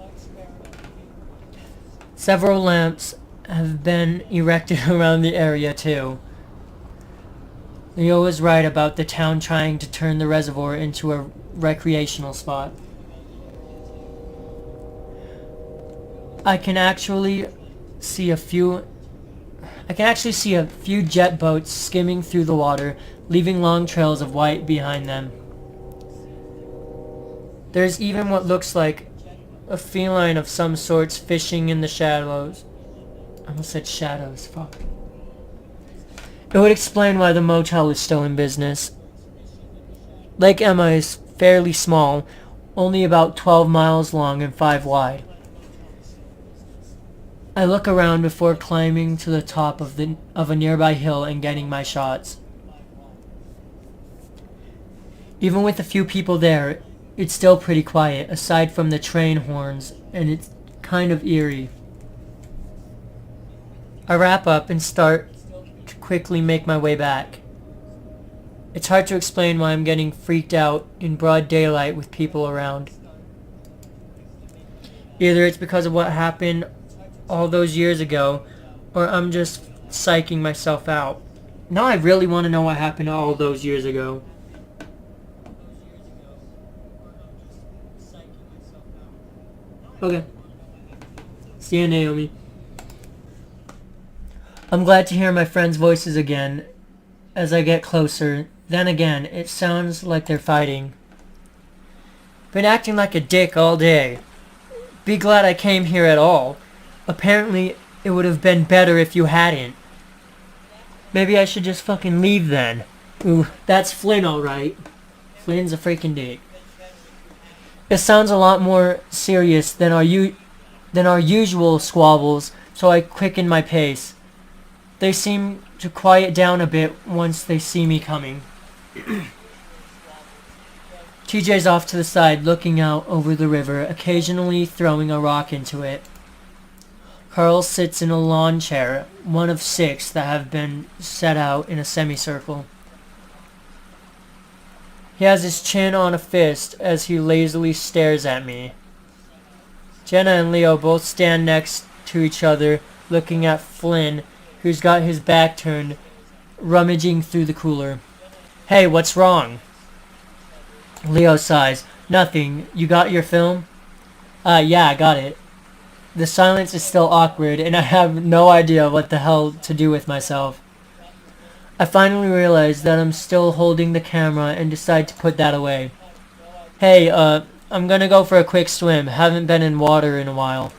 Several lamps have been erected around the area too. Leo was right about the town trying to turn the reservoir into a recreational spot. I can actually see a few jet boats skimming through the water, leaving long trails of white behind them. There's even what looks like a feline of some sorts fishing in the shallows. I almost said shadows, fuck. It would explain why the motel is still in business. Lake Emma is fairly small, only about 12 miles long and 5 wide. I look around before climbing to the top of a nearby hill and getting my shots. Even with a few people there, it's still pretty quiet, aside from the train horns, and it's kind of eerie. I wrap up and start to quickly make my way back. It's hard to explain why I'm getting freaked out in broad daylight with people around. Either it's because of what happened all those years ago, or I'm just psyching myself out. Now I really want to know what happened all those years ago. Okay. See you, Naomi. I'm glad to hear my friends' voices again as I get closer. Then again, it sounds like they're fighting. Been acting like a dick all day. Be glad I came here at all. Apparently, it would have been better if you hadn't. Maybe I should just fucking leave then. Ooh, that's Flynn alright. Flynn's a freaking dick. It sounds a lot more serious than our usual squabbles, so I quicken my pace. They seem to quiet down a bit once they see me coming. TJ's off to the side, looking out over the river, occasionally throwing a rock into it. Carl sits in a lawn chair, one of 6 that have been set out in a semicircle. He has his chin on a fist as he lazily stares at me. Jenna and Leo both stand next to each other, looking at Flynn, who's got his back turned, rummaging through the cooler. Hey, what's wrong? Leo sighs. Nothing. You got your film? Yeah, I got it. The silence is still awkward, and I have no idea what the hell to do with myself. I finally realize that I'm still holding the camera and decide to put that away. Hey, I'm gonna go for a quick swim. Haven't been in water in a while.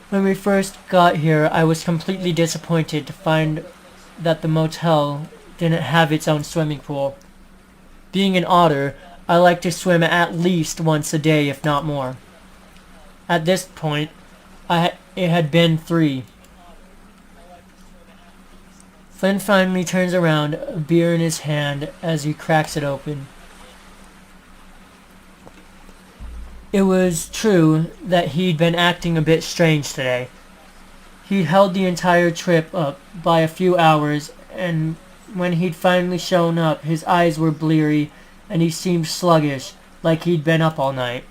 When we first got here, I was completely disappointed to find that the motel didn't have its own swimming pool. Being an otter, I like to swim at least once a day, if not more. At this point, it had been 3. Flynn finally turns around, a beer in his hand, as he cracks it open. It was true that he'd been acting a bit strange today. He held the entire trip up by a few hours, and when he'd finally shown up, his eyes were bleary, and he seemed sluggish, like he'd been up all night.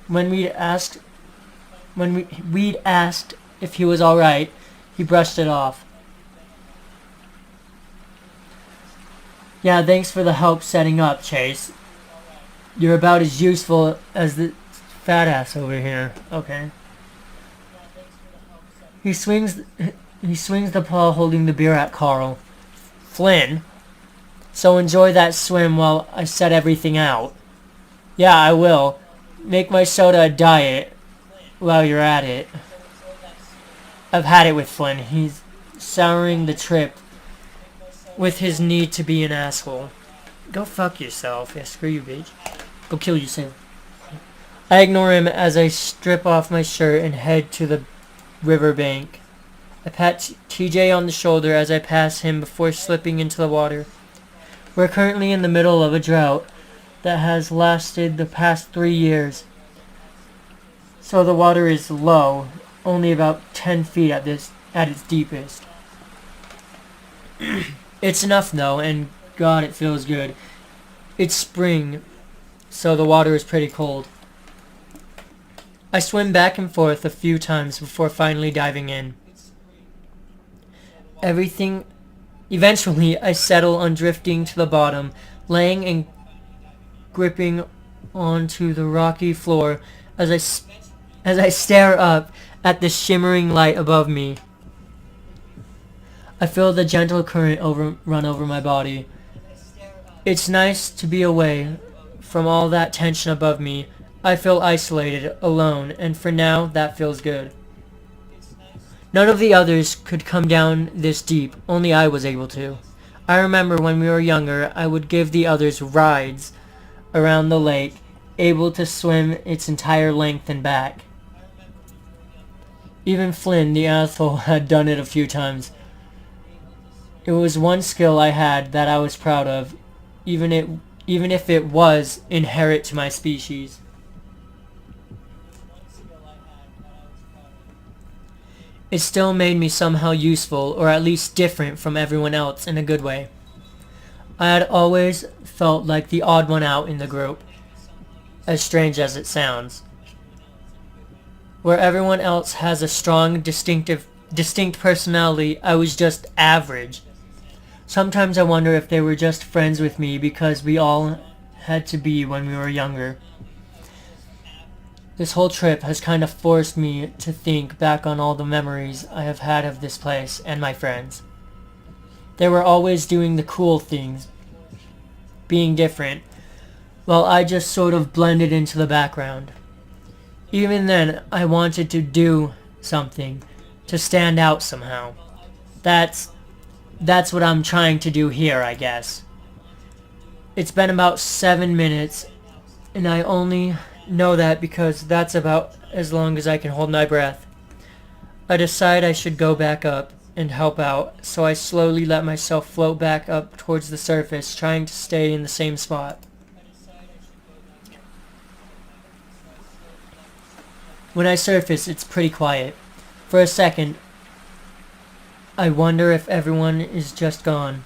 When we'd asked if he was alright, he brushed it off. Yeah, thanks for the help setting up, Chase. You're about as useful as the fat ass over here. Okay. He swings the paw holding the beer at Carl. Flynn, so enjoy that swim while I set everything out. Yeah, I will. Make my soda a diet while you're at it. I've had it with Flynn. He's souring the trip with his need to be an asshole. Go fuck yourself. Yeah, screw you, bitch. Go kill yourself. I ignore him as I strip off my shirt and head to the riverbank. I pat TJ on the shoulder as I pass him before slipping into the water. We're currently in the middle of a drought that has lasted the past 3 years. So the water is low, only about 10 feet at its deepest. It's enough though, and God, it feels good. It's spring, so the water is pretty cold. I swim back and forth a few times before finally diving in. Eventually, I settle on drifting to the bottom, laying and gripping onto the rocky floor as I stare up at the shimmering light above me. I feel the gentle current run over my body. It's nice to be away from all that tension above me, I feel isolated, alone, and for now, that feels good. None of the others could come down this deep, only I was able to. I remember when we were younger, I would give the others rides around the lake, able to swim its entire length and back. Even Flynn, the asshole, had done it a few times. It was one skill I had that I was proud of, even if it was inherent to my species. It still made me somehow useful, or at least different from everyone else in a good way. I had always felt like the odd one out in the group, as strange as it sounds. Where everyone else has a strong, distinct personality, I was just average. Sometimes I wonder if they were just friends with me because we all had to be when we were younger. This whole trip has kind of forced me to think back on all the memories I have had of this place and my friends. They were always doing the cool things, being different, while I just sort of blended into the background. Even then, I wanted to do something, to stand out somehow. That's what I'm trying to do here, I guess. It's been about 7 minutes, and I only know that because that's about as long as I can hold my breath. I decide I should go back up and help out, so I slowly let myself float back up towards the surface, trying to stay in the same spot. When I surface, it's pretty quiet. For a second, I wonder if everyone is just gone.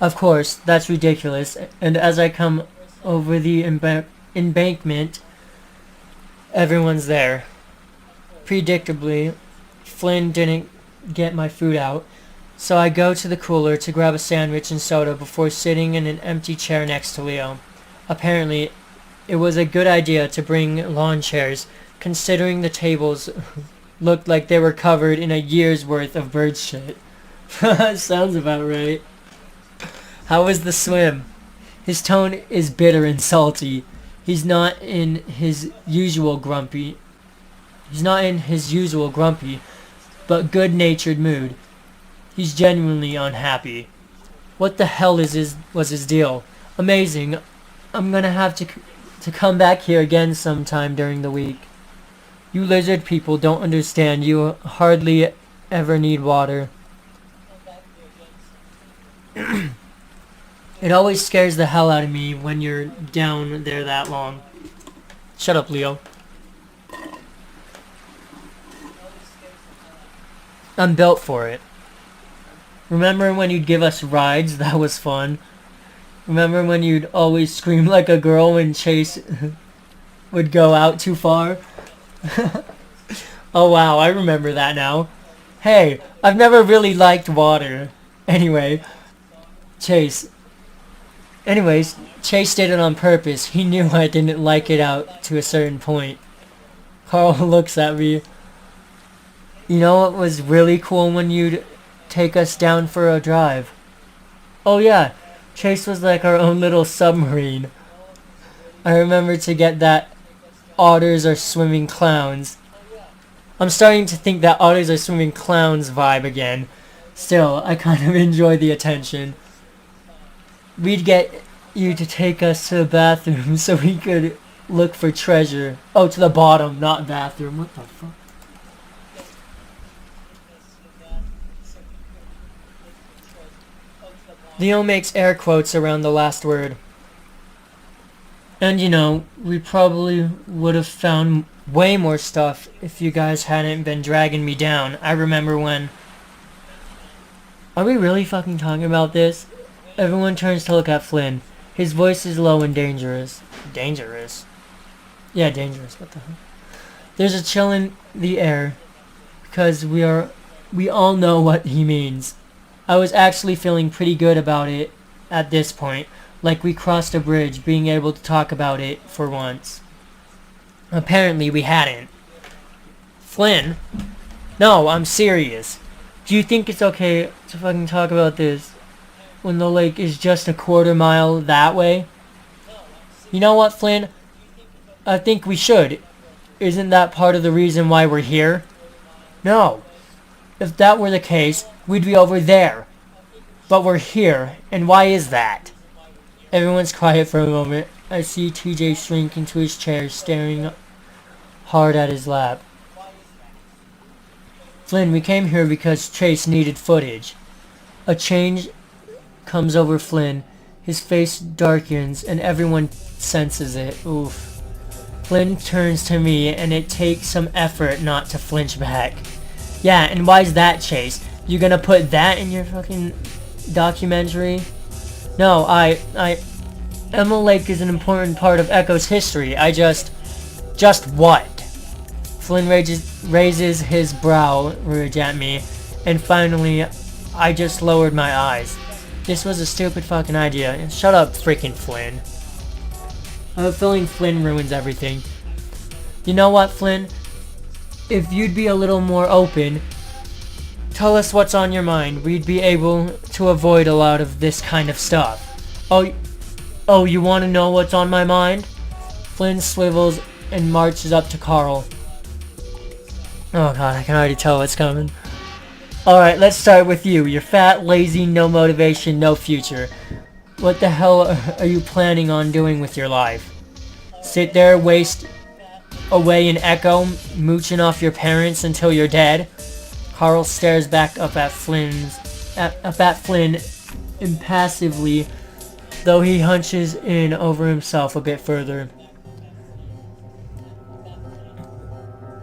Of course, that's ridiculous, and as I come over the embankment, everyone's there. Predictably, Flynn didn't get my food out, so I go to the cooler to grab a sandwich and soda before sitting in an empty chair next to Leo. Apparently, it was a good idea to bring lawn chairs, considering the tables looked like they were covered in a year's worth of bird shit. Sounds about right. How was the swim? His tone is bitter and salty. He's not in his usual grumpy, but good-natured mood. He's genuinely unhappy. What the hell was his deal? Amazing. I'm gonna have to come back here again sometime during the week. You lizard people don't understand. You hardly ever need water. It always scares the hell out of me when you're down there that long. Shut up, Leo. I'm built for it. Remember when you'd give us rides? That was fun. Remember when you'd always scream like a girl when Chase would go out too far? Oh wow, I remember that now. Hey, I've never really liked water. Anyways, Chase did it on purpose. He knew I didn't like it out to a certain point. Carl looks at me. You know what was really cool when you'd take us down for a drive? Oh yeah, Chase was like our own little submarine. I remember to get that otters are swimming clowns. I'm starting to think that otters are swimming clowns vibe again. Still, I kind of enjoy the attention. We'd get you to take us to the bathroom so we could look for treasure. Oh, to the bottom, not bathroom. What the fuck? Leo makes air quotes around the last word. And you know, we probably would have found way more stuff if you guys hadn't been dragging me down. I remember when... Are we really fucking talking about this? Everyone turns to look at Flynn. His voice is low and dangerous. Dangerous? Yeah, dangerous. What the hell? There's a chill in the air because we all know what he means. I was actually feeling pretty good about it at this point. Like we crossed a bridge, being able to talk about it for once. Apparently we hadn't. Flynn? No, I'm serious. Do you think it's okay to fucking talk about this when the lake is just a quarter mile that way? You know what, Flynn? I think we should. Isn't that part of the reason why we're here? No. If that were the case, we'd be over there. But we're here, and why is that? Everyone's quiet for a moment. I see TJ shrink into his chair, staring hard at his lap. Flynn, we came here because Chase needed footage. A change comes over Flynn. His face darkens, and everyone senses it. Oof. Flynn turns to me, and it takes some effort not to flinch back. Yeah, and why's that, Chase? You gonna put that in your fucking documentary? No, Emma Lake is an important part of Echo's history. Just what? Flynn raises his brow ridge at me, and finally, I just lowered my eyes. This was a stupid fucking idea. Shut up, freaking Flynn. I have a feeling Flynn ruins everything. You know what, Flynn? If you'd be a little more open, tell us what's on your mind. We'd be able to avoid a lot of this kind of stuff. Oh, you want to know what's on my mind? Flynn swivels and marches up to Carl. Oh god, I can already tell what's coming. Alright, let's start with you. You're fat, lazy, no motivation, no future. What the hell are you planning on doing with your life? Sit there, waste away in Echo, mooching off your parents until you're dead? Carl stares back up at Flynn impassively, though he hunches in over himself a bit further.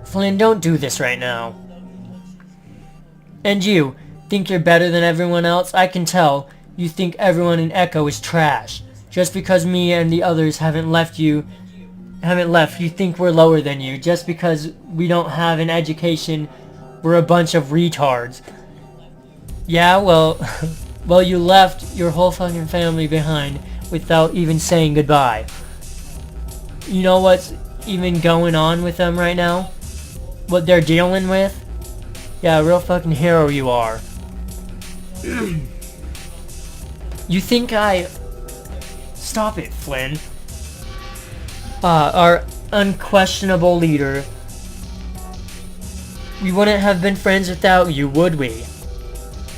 Flynn, don't do this right now. And you, think you're better than everyone else? I can tell. You think everyone in Echo is trash. Just because me and the others haven't left, you think we're lower than you. Just because we don't have an education, we're a bunch of retards. Yeah, well, well, you left your whole fucking family behind without even saying goodbye. You know what's even going on with them right now? What they're dealing with? Yeah, real fucking hero you are. You think I... Stop it, Flynn. Our unquestionable leader. We wouldn't have been friends without you, would we?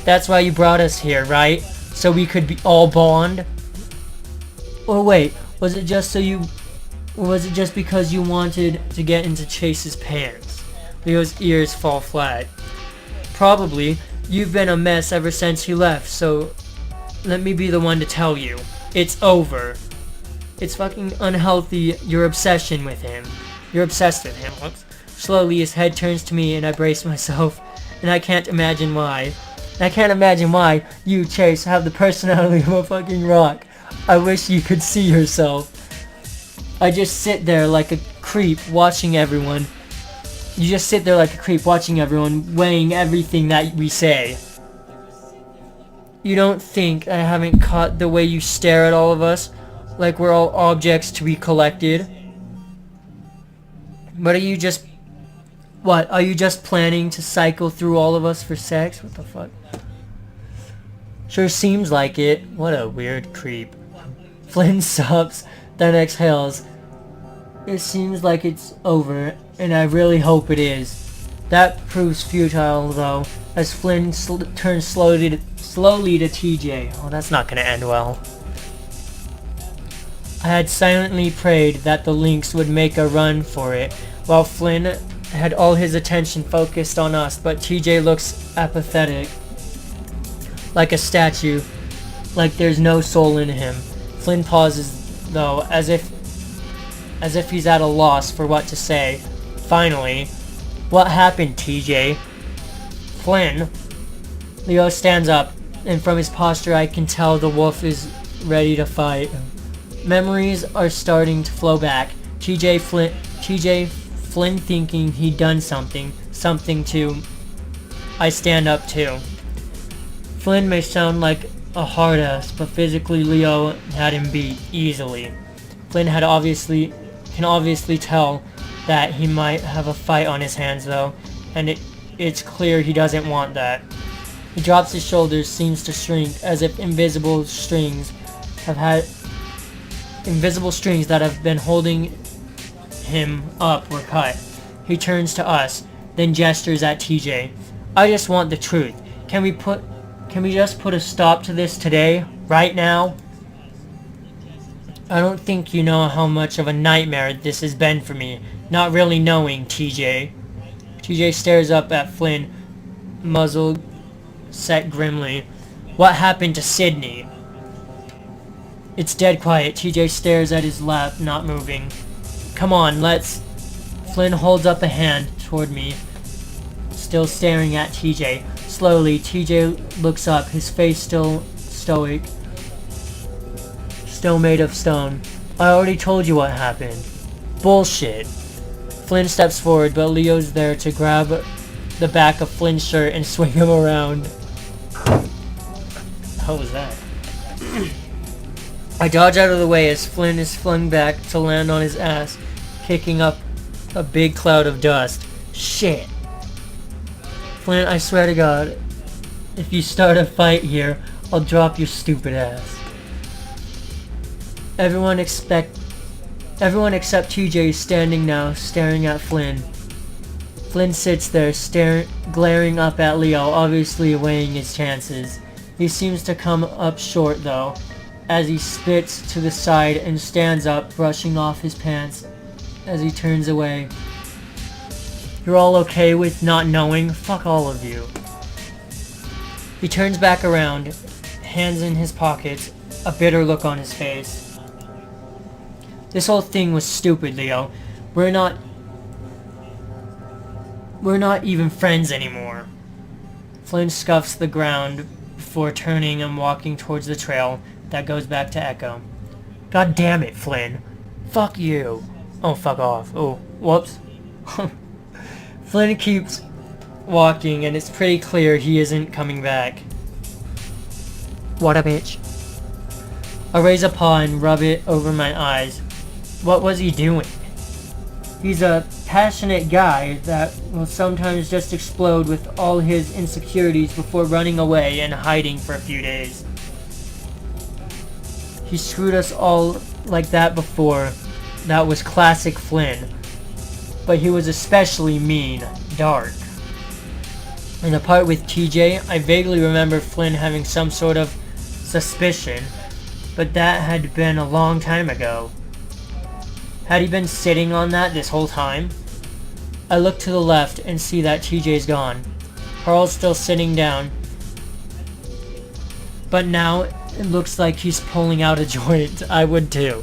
That's why you brought us here, right? So we could be all bond? Or wait, was it just because you wanted to get into Chase's pants? Leo's ears fall flat. Probably. You've been a mess ever since he left, so let me be the one to tell you. It's over. It's fucking unhealthy, your obsession with him. You're obsessed with him. Slowly his head turns to me and I brace myself, and I can't imagine why. You, Chase, have the personality of a fucking rock. I wish you could see yourself. I just sit there like a creep watching everyone. You just sit there like a creep watching everyone, weighing everything that we say. You don't think I haven't caught the way you stare at all of us, like we're all objects to be collected? But are you just... What, are you just planning to cycle through all of us for sex? What the fuck? Sure seems like it. What a weird creep. Flynn sobs, then exhales. It seems like it's over, and I really hope it is. That proves futile, though, as Flynn turns slowly to TJ. Oh, that's not gonna end well. I had silently prayed that the Lynx would make a run for it, while Flynn had all his attention focused on us, but TJ looks apathetic, like a statue, like there's no soul in him. Flynn pauses, though, as if he's at a loss for what to say. Finally, what happened, TJ? Flynn. Leo stands up, and from his posture I can tell the wolf is ready to fight. Memories are starting to flow back. TJ Flynn thinking he'd done something to... I stand up too. Flynn may sound like a hard ass, but physically Leo had him beat easily. Flynn can obviously tell that he might have a fight on his hands though, and it's clear he doesn't want that. He drops his shoulders, seems to shrink, as if invisible strings that have been holding him up were cut. He turns to us, then gestures at TJ. I just want the truth. Can we just put a stop to this today? Right now? I don't think you know how much of a nightmare this has been for me. Not really knowing, TJ. TJ stares up at Flynn, muzzle set grimly. What happened to Sydney? It's dead quiet. TJ stares at his lap, not moving. Come on, let's... Flynn holds up a hand toward me, still staring at TJ. Slowly, TJ looks up, his face still stoic, still made of stone. I already told you what happened. Bullshit. Flynn steps forward, but Leo's there to grab the back of Flynn's shirt and swing him around. How was that? I dodge out of the way as Flynn is flung back to land on his ass, kicking up a big cloud of dust. Shit. Flynn, I swear to God, if you start a fight here, I'll drop your stupid ass. Everyone except TJ is standing now, staring at Flynn. Flynn sits there, glaring up at Leo, obviously weighing his chances. He seems to come up short, though, as he spits to the side and stands up, brushing off his pants as he turns away. You're all okay with not knowing? Fuck all of you. He turns back around, hands in his pockets, a bitter look on his face. This whole thing was stupid, Leo. We're not even friends anymore. Flynn scuffs the ground before turning and walking towards the trail that goes back to Echo. God damn it, Flynn. Fuck you. Oh, fuck off. Oh, whoops. Flynn keeps walking, and it's pretty clear he isn't coming back. What a bitch. I raise a paw and rub it over my eyes. What was he doing? He's a passionate guy that will sometimes just explode with all his insecurities before running away and hiding for a few days. He screwed us all like that before. That was classic Flynn. But he was especially mean, dark. In the part with TJ, I vaguely remember Flynn having some sort of suspicion, but that had been a long time ago. Had he been sitting on that this whole time? I look to the left and see that TJ's gone. Carl's still sitting down, but now it looks like he's pulling out a joint. I would too.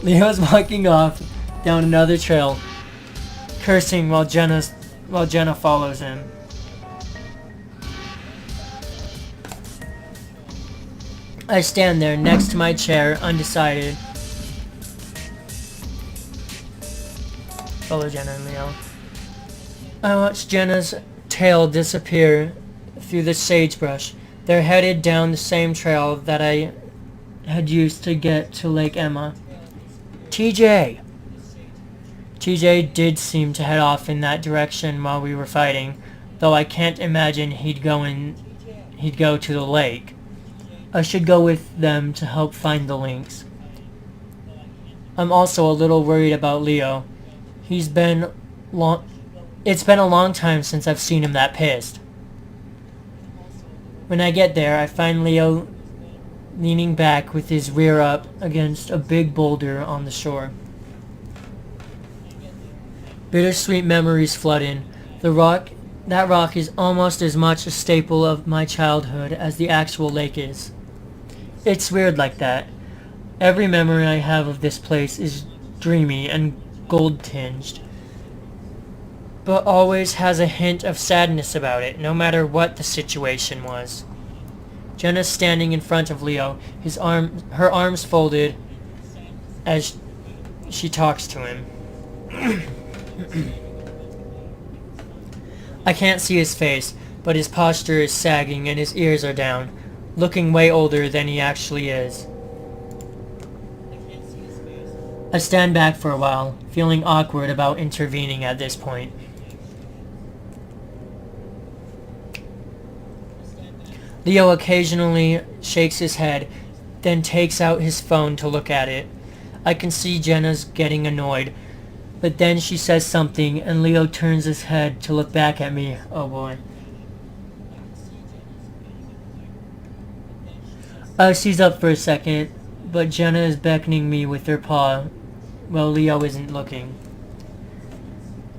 Leo's walking off down another trail, cursing while Jenna follows him. I stand there next to my chair, undecided. Follow Jenna and Leo. I watch Jenna's tail disappear through the sagebrush. They're headed down the same trail that I had used to get to Lake Emma. TJ did seem to head off in that direction while we were fighting, though I can't imagine he'd go to the lake. I should go with them to help find the links. I'm also a little worried about Leo. It's been a long time since I've seen him that pissed. When I get there, I find Leo leaning back with his rear up against a big boulder on the shore. Bittersweet memories flood in. That rock is almost as much a staple of my childhood as the actual lake is. It's weird like that. Every memory I have of this place is dreamy and gold-tinged, but always has a hint of sadness about it, no matter what the situation was. Jenna's standing in front of Leo, her arms folded as she talks to him. I can't see his face, but his posture is sagging and his ears are down, looking way older than he actually is. I stand back for a while, feeling awkward about intervening at this point. Leo occasionally shakes his head, then takes out his phone to look at it. I can see Jenna's getting annoyed, But then she says something, and Leo turns his head to look back at me. Oh boy. I seize up for a second, but Jenna is beckoning me with her paw, while Leo isn't looking.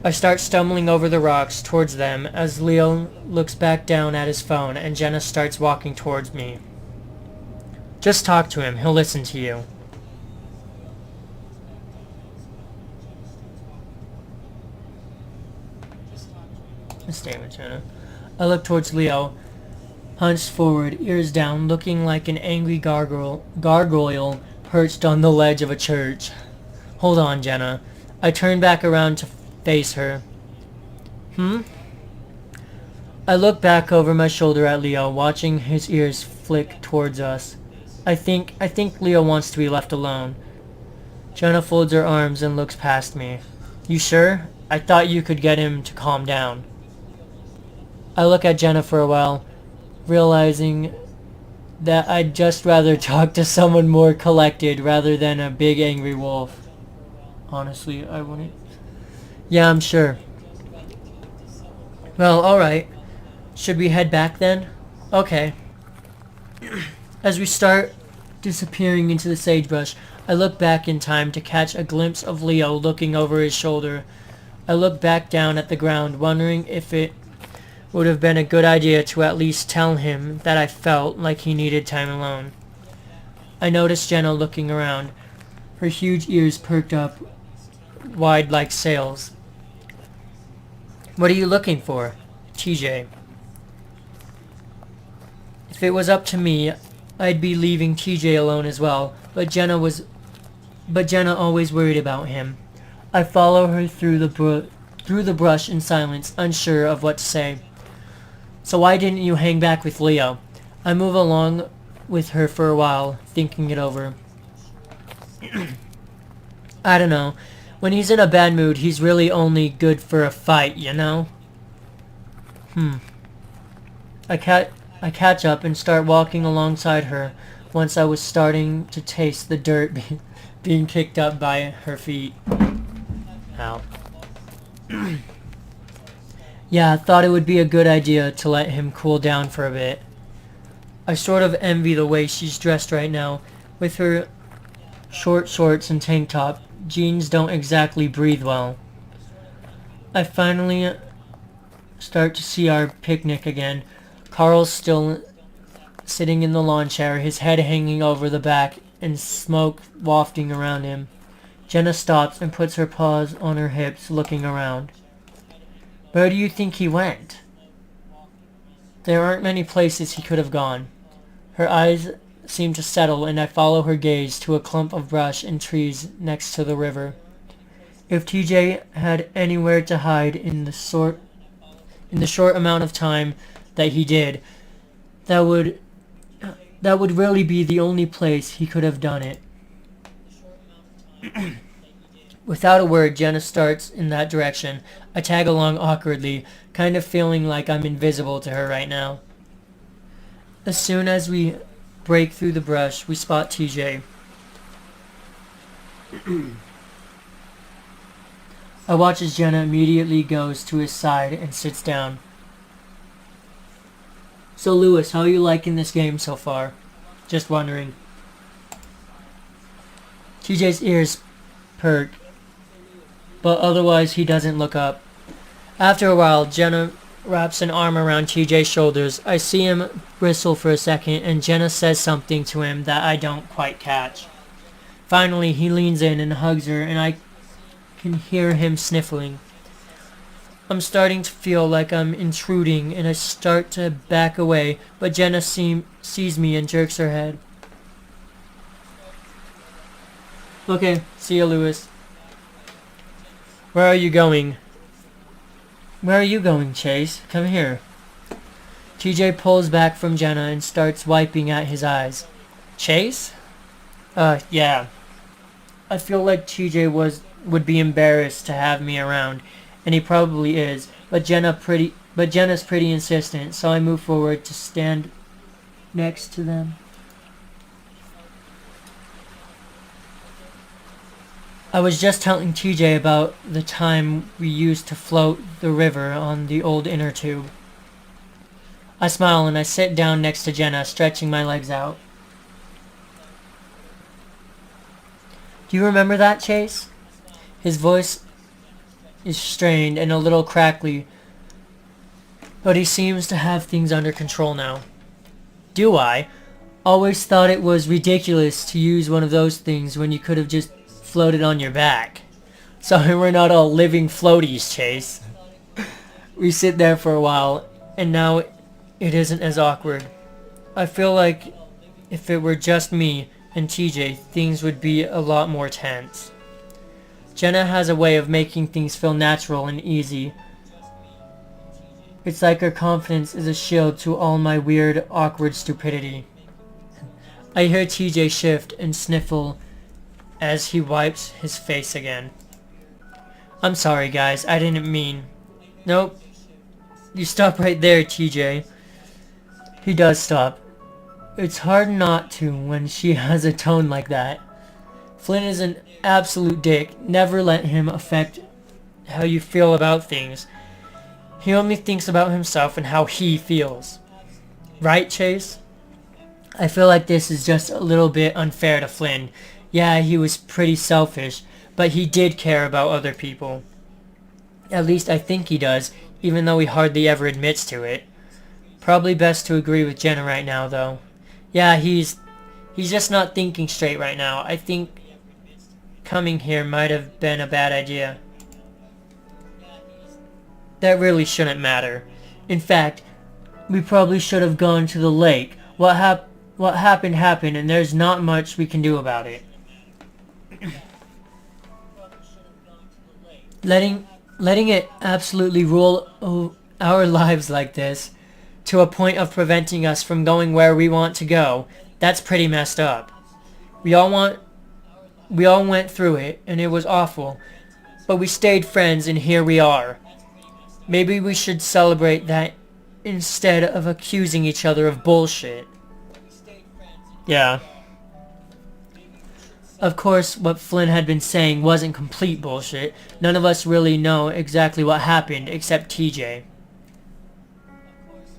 I start stumbling over the rocks towards them as Leo looks back down at his phone and Jenna starts walking towards me. Just talk to him, he'll listen to you. Stay with Jenna. I look towards Leo, hunched forward, ears down, looking like an angry gargoyle perched on the ledge of a church. Hold on, Jenna. I turn back around to face her. I look back over my shoulder at Leo, watching his ears flick towards us. I think Leo wants to be left alone. Jenna folds her arms and looks past me. You sure? I thought you could get him to calm down. I look at Jenna for a while, realizing that I'd just rather talk to someone more collected rather than a big angry wolf. Honestly, I wouldn't. Yeah, I'm sure. Well, alright. Should we head back then? Okay. As we start disappearing into the sagebrush, I look back in time to catch a glimpse of Leo looking over his shoulder. I look back down at the ground, wondering if it would have been a good idea to at least tell him that I felt like he needed time alone. I noticed Jenna looking around, her huge ears perked up wide like sails. What are you looking for? TJ. If it was up to me, I'd be leaving TJ alone as well, but Jenna always worried about him. I follow her through the brush in silence, unsure of what to say. So why didn't you hang back with Leo? I move along with her for a while, thinking it over. I don't know. When he's in a bad mood, he's really only good for a fight, you know? I catch up and start walking alongside her once I was starting to taste the dirt being kicked up by her feet. Ow. Yeah, I thought it would be a good idea to let him cool down for a bit. I sort of envy the way she's dressed right now, with her short shorts and tank top. Jeans don't exactly breathe well. I finally start to see our picnic again. Carl's still sitting in the lawn chair, his head hanging over the back and smoke wafting around him. Jenna stops and puts her paws on her hips, looking around. Where do you think he went? There aren't many places he could have gone. Her eyes seem to settle, and I follow her gaze to a clump of brush and trees next to the river. If TJ had anywhere to hide in the short amount of time that he did, that would really be the only place he could have done it. Without a word, Jenna starts in that direction. I tag along awkwardly, kind of feeling like I'm invisible to her right now. As soon as we break through the brush, we spot TJ. I watch as Jenna immediately goes to his side and sits down. So Lewis, how are you liking this game so far? Just wondering. TJ's ears perk, but otherwise he doesn't look up. After a while, Jenna wraps an arm around TJ's shoulders. I see him bristle for a second, and Jenna says something to him that I don't quite catch. Finally, he leans in and hugs her, and I can hear him sniffling. I'm starting to feel like I'm intruding, and I start to back away, but Jenna sees me and jerks her head. Okay, see you, Lewis. Where are you going? Where are you going, Chase? Come here. TJ pulls back from Jenna and starts wiping at his eyes. Chase? Yeah. I feel like TJ would be embarrassed to have me around, and he probably is, but Jenna's pretty insistent, so I move forward to stand next to them. I was just telling TJ about the time we used to float the river on the old inner tube. I smile and I sit down next to Jenna, stretching my legs out. Do you remember that, Chase? His voice is strained and a little crackly, but he seems to have things under control now. Do I? Always thought it was ridiculous to use one of those things when you could have just floated on your back. Sorry, we're not all living floaties, Chase. We sit there for a while, and now it isn't as awkward. I feel like if it were just me and TJ, things would be a lot more tense. Jenna has a way of making things feel natural and easy. It's like her confidence is a shield to all my weird, awkward stupidity. I hear TJ shift and sniffle as he wipes his face again. I'm sorry, guys. I didn't mean... Nope. You stop right there, TJ. He does stop. It's hard not to when she has a tone like that. Flynn is an absolute dick. Never let him affect how you feel about things. He only thinks about himself and how he feels. Right, Chase? I feel like this is just a little bit unfair to Flynn. Yeah, he was pretty selfish, but he did care about other people. At least I think he does, even though he hardly ever admits to it. Probably best to agree with Jenna right now, though. Yeah, he's just not thinking straight right now. I think coming here might have been a bad idea. That really shouldn't matter. In fact, we probably should have gone to the lake. What happened happened, and there's not much we can do about it. Letting it absolutely rule our lives like this, to a point of preventing us from going where we want to go, that's pretty messed up. We all went through it, and it was awful, but we stayed friends, and here we are. Maybe we should celebrate that instead of accusing each other of bullshit. Yeah. Of course, what Flynn had been saying wasn't complete bullshit. None of us really know exactly what happened, except TJ.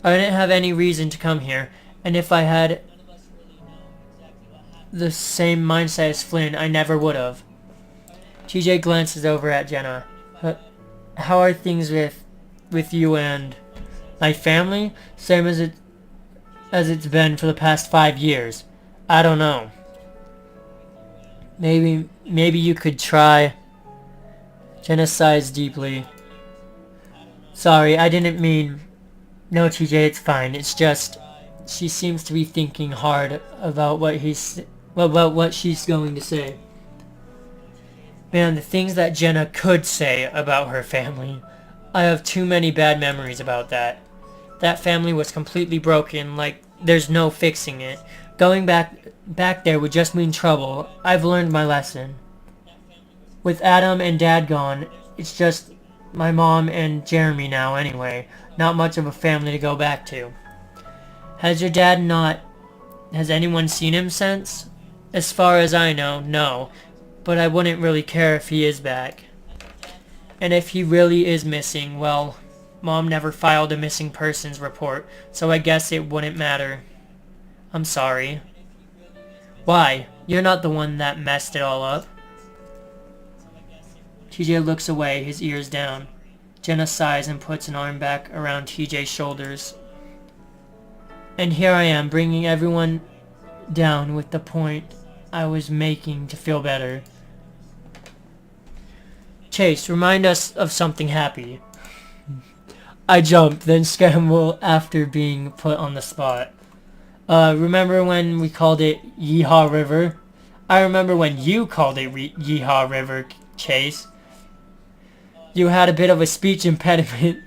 I didn't have any reason to come here, and if I had the same mindset as Flynn, I never would have. TJ glances over at Jenna. How are things with you and my family? Same as it's been for the past 5 years. I don't know. Maybe you could try. Jenna sighs deeply. Sorry, I didn't mean... No, TJ, it's fine. It's just... She seems to be thinking hard about what she's going to say. Man, the things that Jenna could say about her family. I have too many bad memories about that. That family was completely broken, like there's no fixing it. Going back there would just mean trouble. I've learned my lesson. With Adam and Dad gone, it's just my mom and Jeremy now anyway. Not much of a family to go back to. Has your dad not... Has anyone seen him since? As far as I know, no. But I wouldn't really care if he is back. And if he really is missing, well, Mom never filed a missing persons report, so I guess it wouldn't matter. I'm sorry. Why? You're not the one that messed it all up. TJ looks away, his ears down. Jenna sighs and puts an arm back around TJ's shoulders. And here I am, bringing everyone down with the point I was making to feel better. Chase, remind us of something happy. I jump, then scramble after being put on the spot. Remember when we called it Yeehaw River? I remember when you called it Yeehaw River, Chase. You had a bit of a speech impediment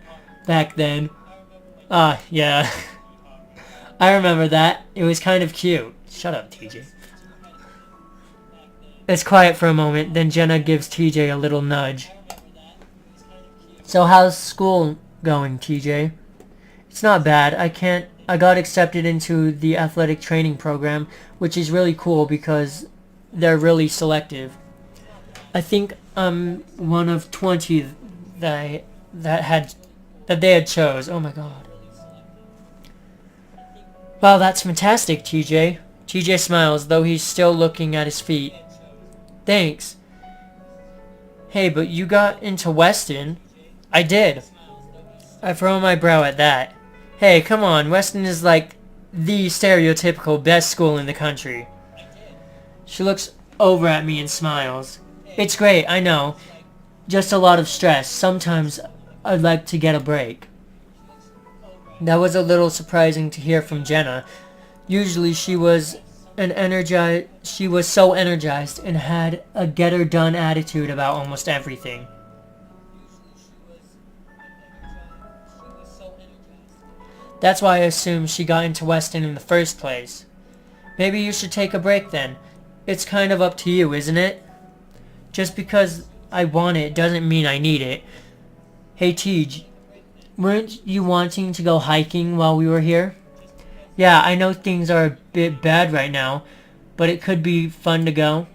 back then. Yeah. I remember that. It was kind of cute. Shut up, TJ. It's quiet for a moment, then Jenna gives TJ a little nudge. So how's school going, TJ? It's not bad. I got accepted into the athletic training program, which is really cool because they're really selective. I think I'm one of 20 that they had chose. Oh my god. Wow, that's fantastic, TJ. TJ smiles, though he's still looking at his feet. Thanks. Hey, but you got into Weston. I did. I furrow my brow at that. Hey, come on, Weston is like the stereotypical best school in the country. She looks over at me and smiles. It's great, I know. Just a lot of stress. Sometimes I'd like to get a break. That was a little surprising to hear from Jenna. Usually she was so energized and had a get-her-done attitude about almost everything. That's why I assumed she got into Weston in the first place. Maybe you should take a break then. It's kind of up to you, isn't it? Just because I want it doesn't mean I need it. Hey Tej, weren't you wanting to go hiking while we were here? Yeah, I know things are a bit bad right now, but it could be fun to go.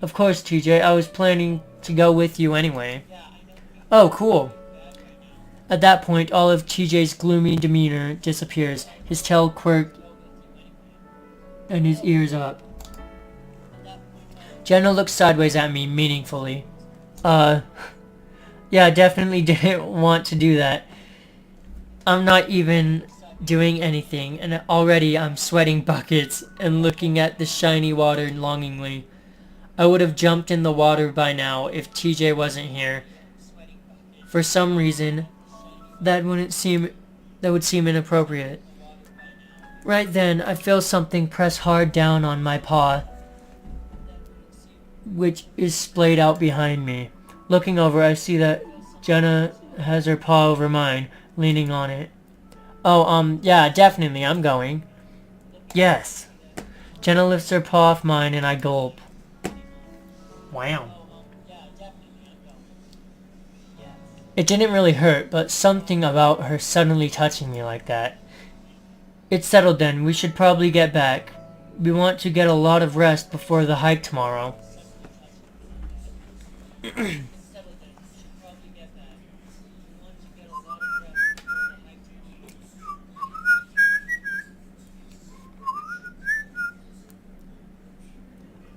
Of course, TJ, I was planning to go with you anyway. Oh, cool. At that point, all of TJ's gloomy demeanor disappears, his tail quirked and his ears up. Jenna looks sideways at me meaningfully. Yeah, definitely didn't want to do that. I'm not even doing anything, and already I'm sweating buckets and looking at the shiny water longingly. I would have jumped in the water by now if TJ wasn't here. For some reason, that would seem inappropriate. Right then, I feel something press hard down on my paw, which is splayed out behind me. Looking over, I see that Jenna has her paw over mine, leaning on it. Oh, yeah, definitely, I'm going. Yes. Jenna lifts her paw off mine and I gulp. Wow. It didn't really hurt, but something about her suddenly touching me like that. It's settled then, we should probably get back. We want to get a lot of rest before the hike tomorrow.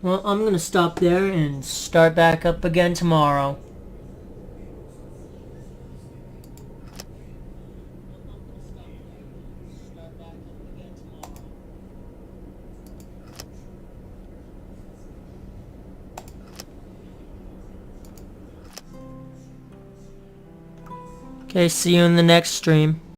Well, I'm gonna stop there and start back up again tomorrow. Okay, see you in the next stream.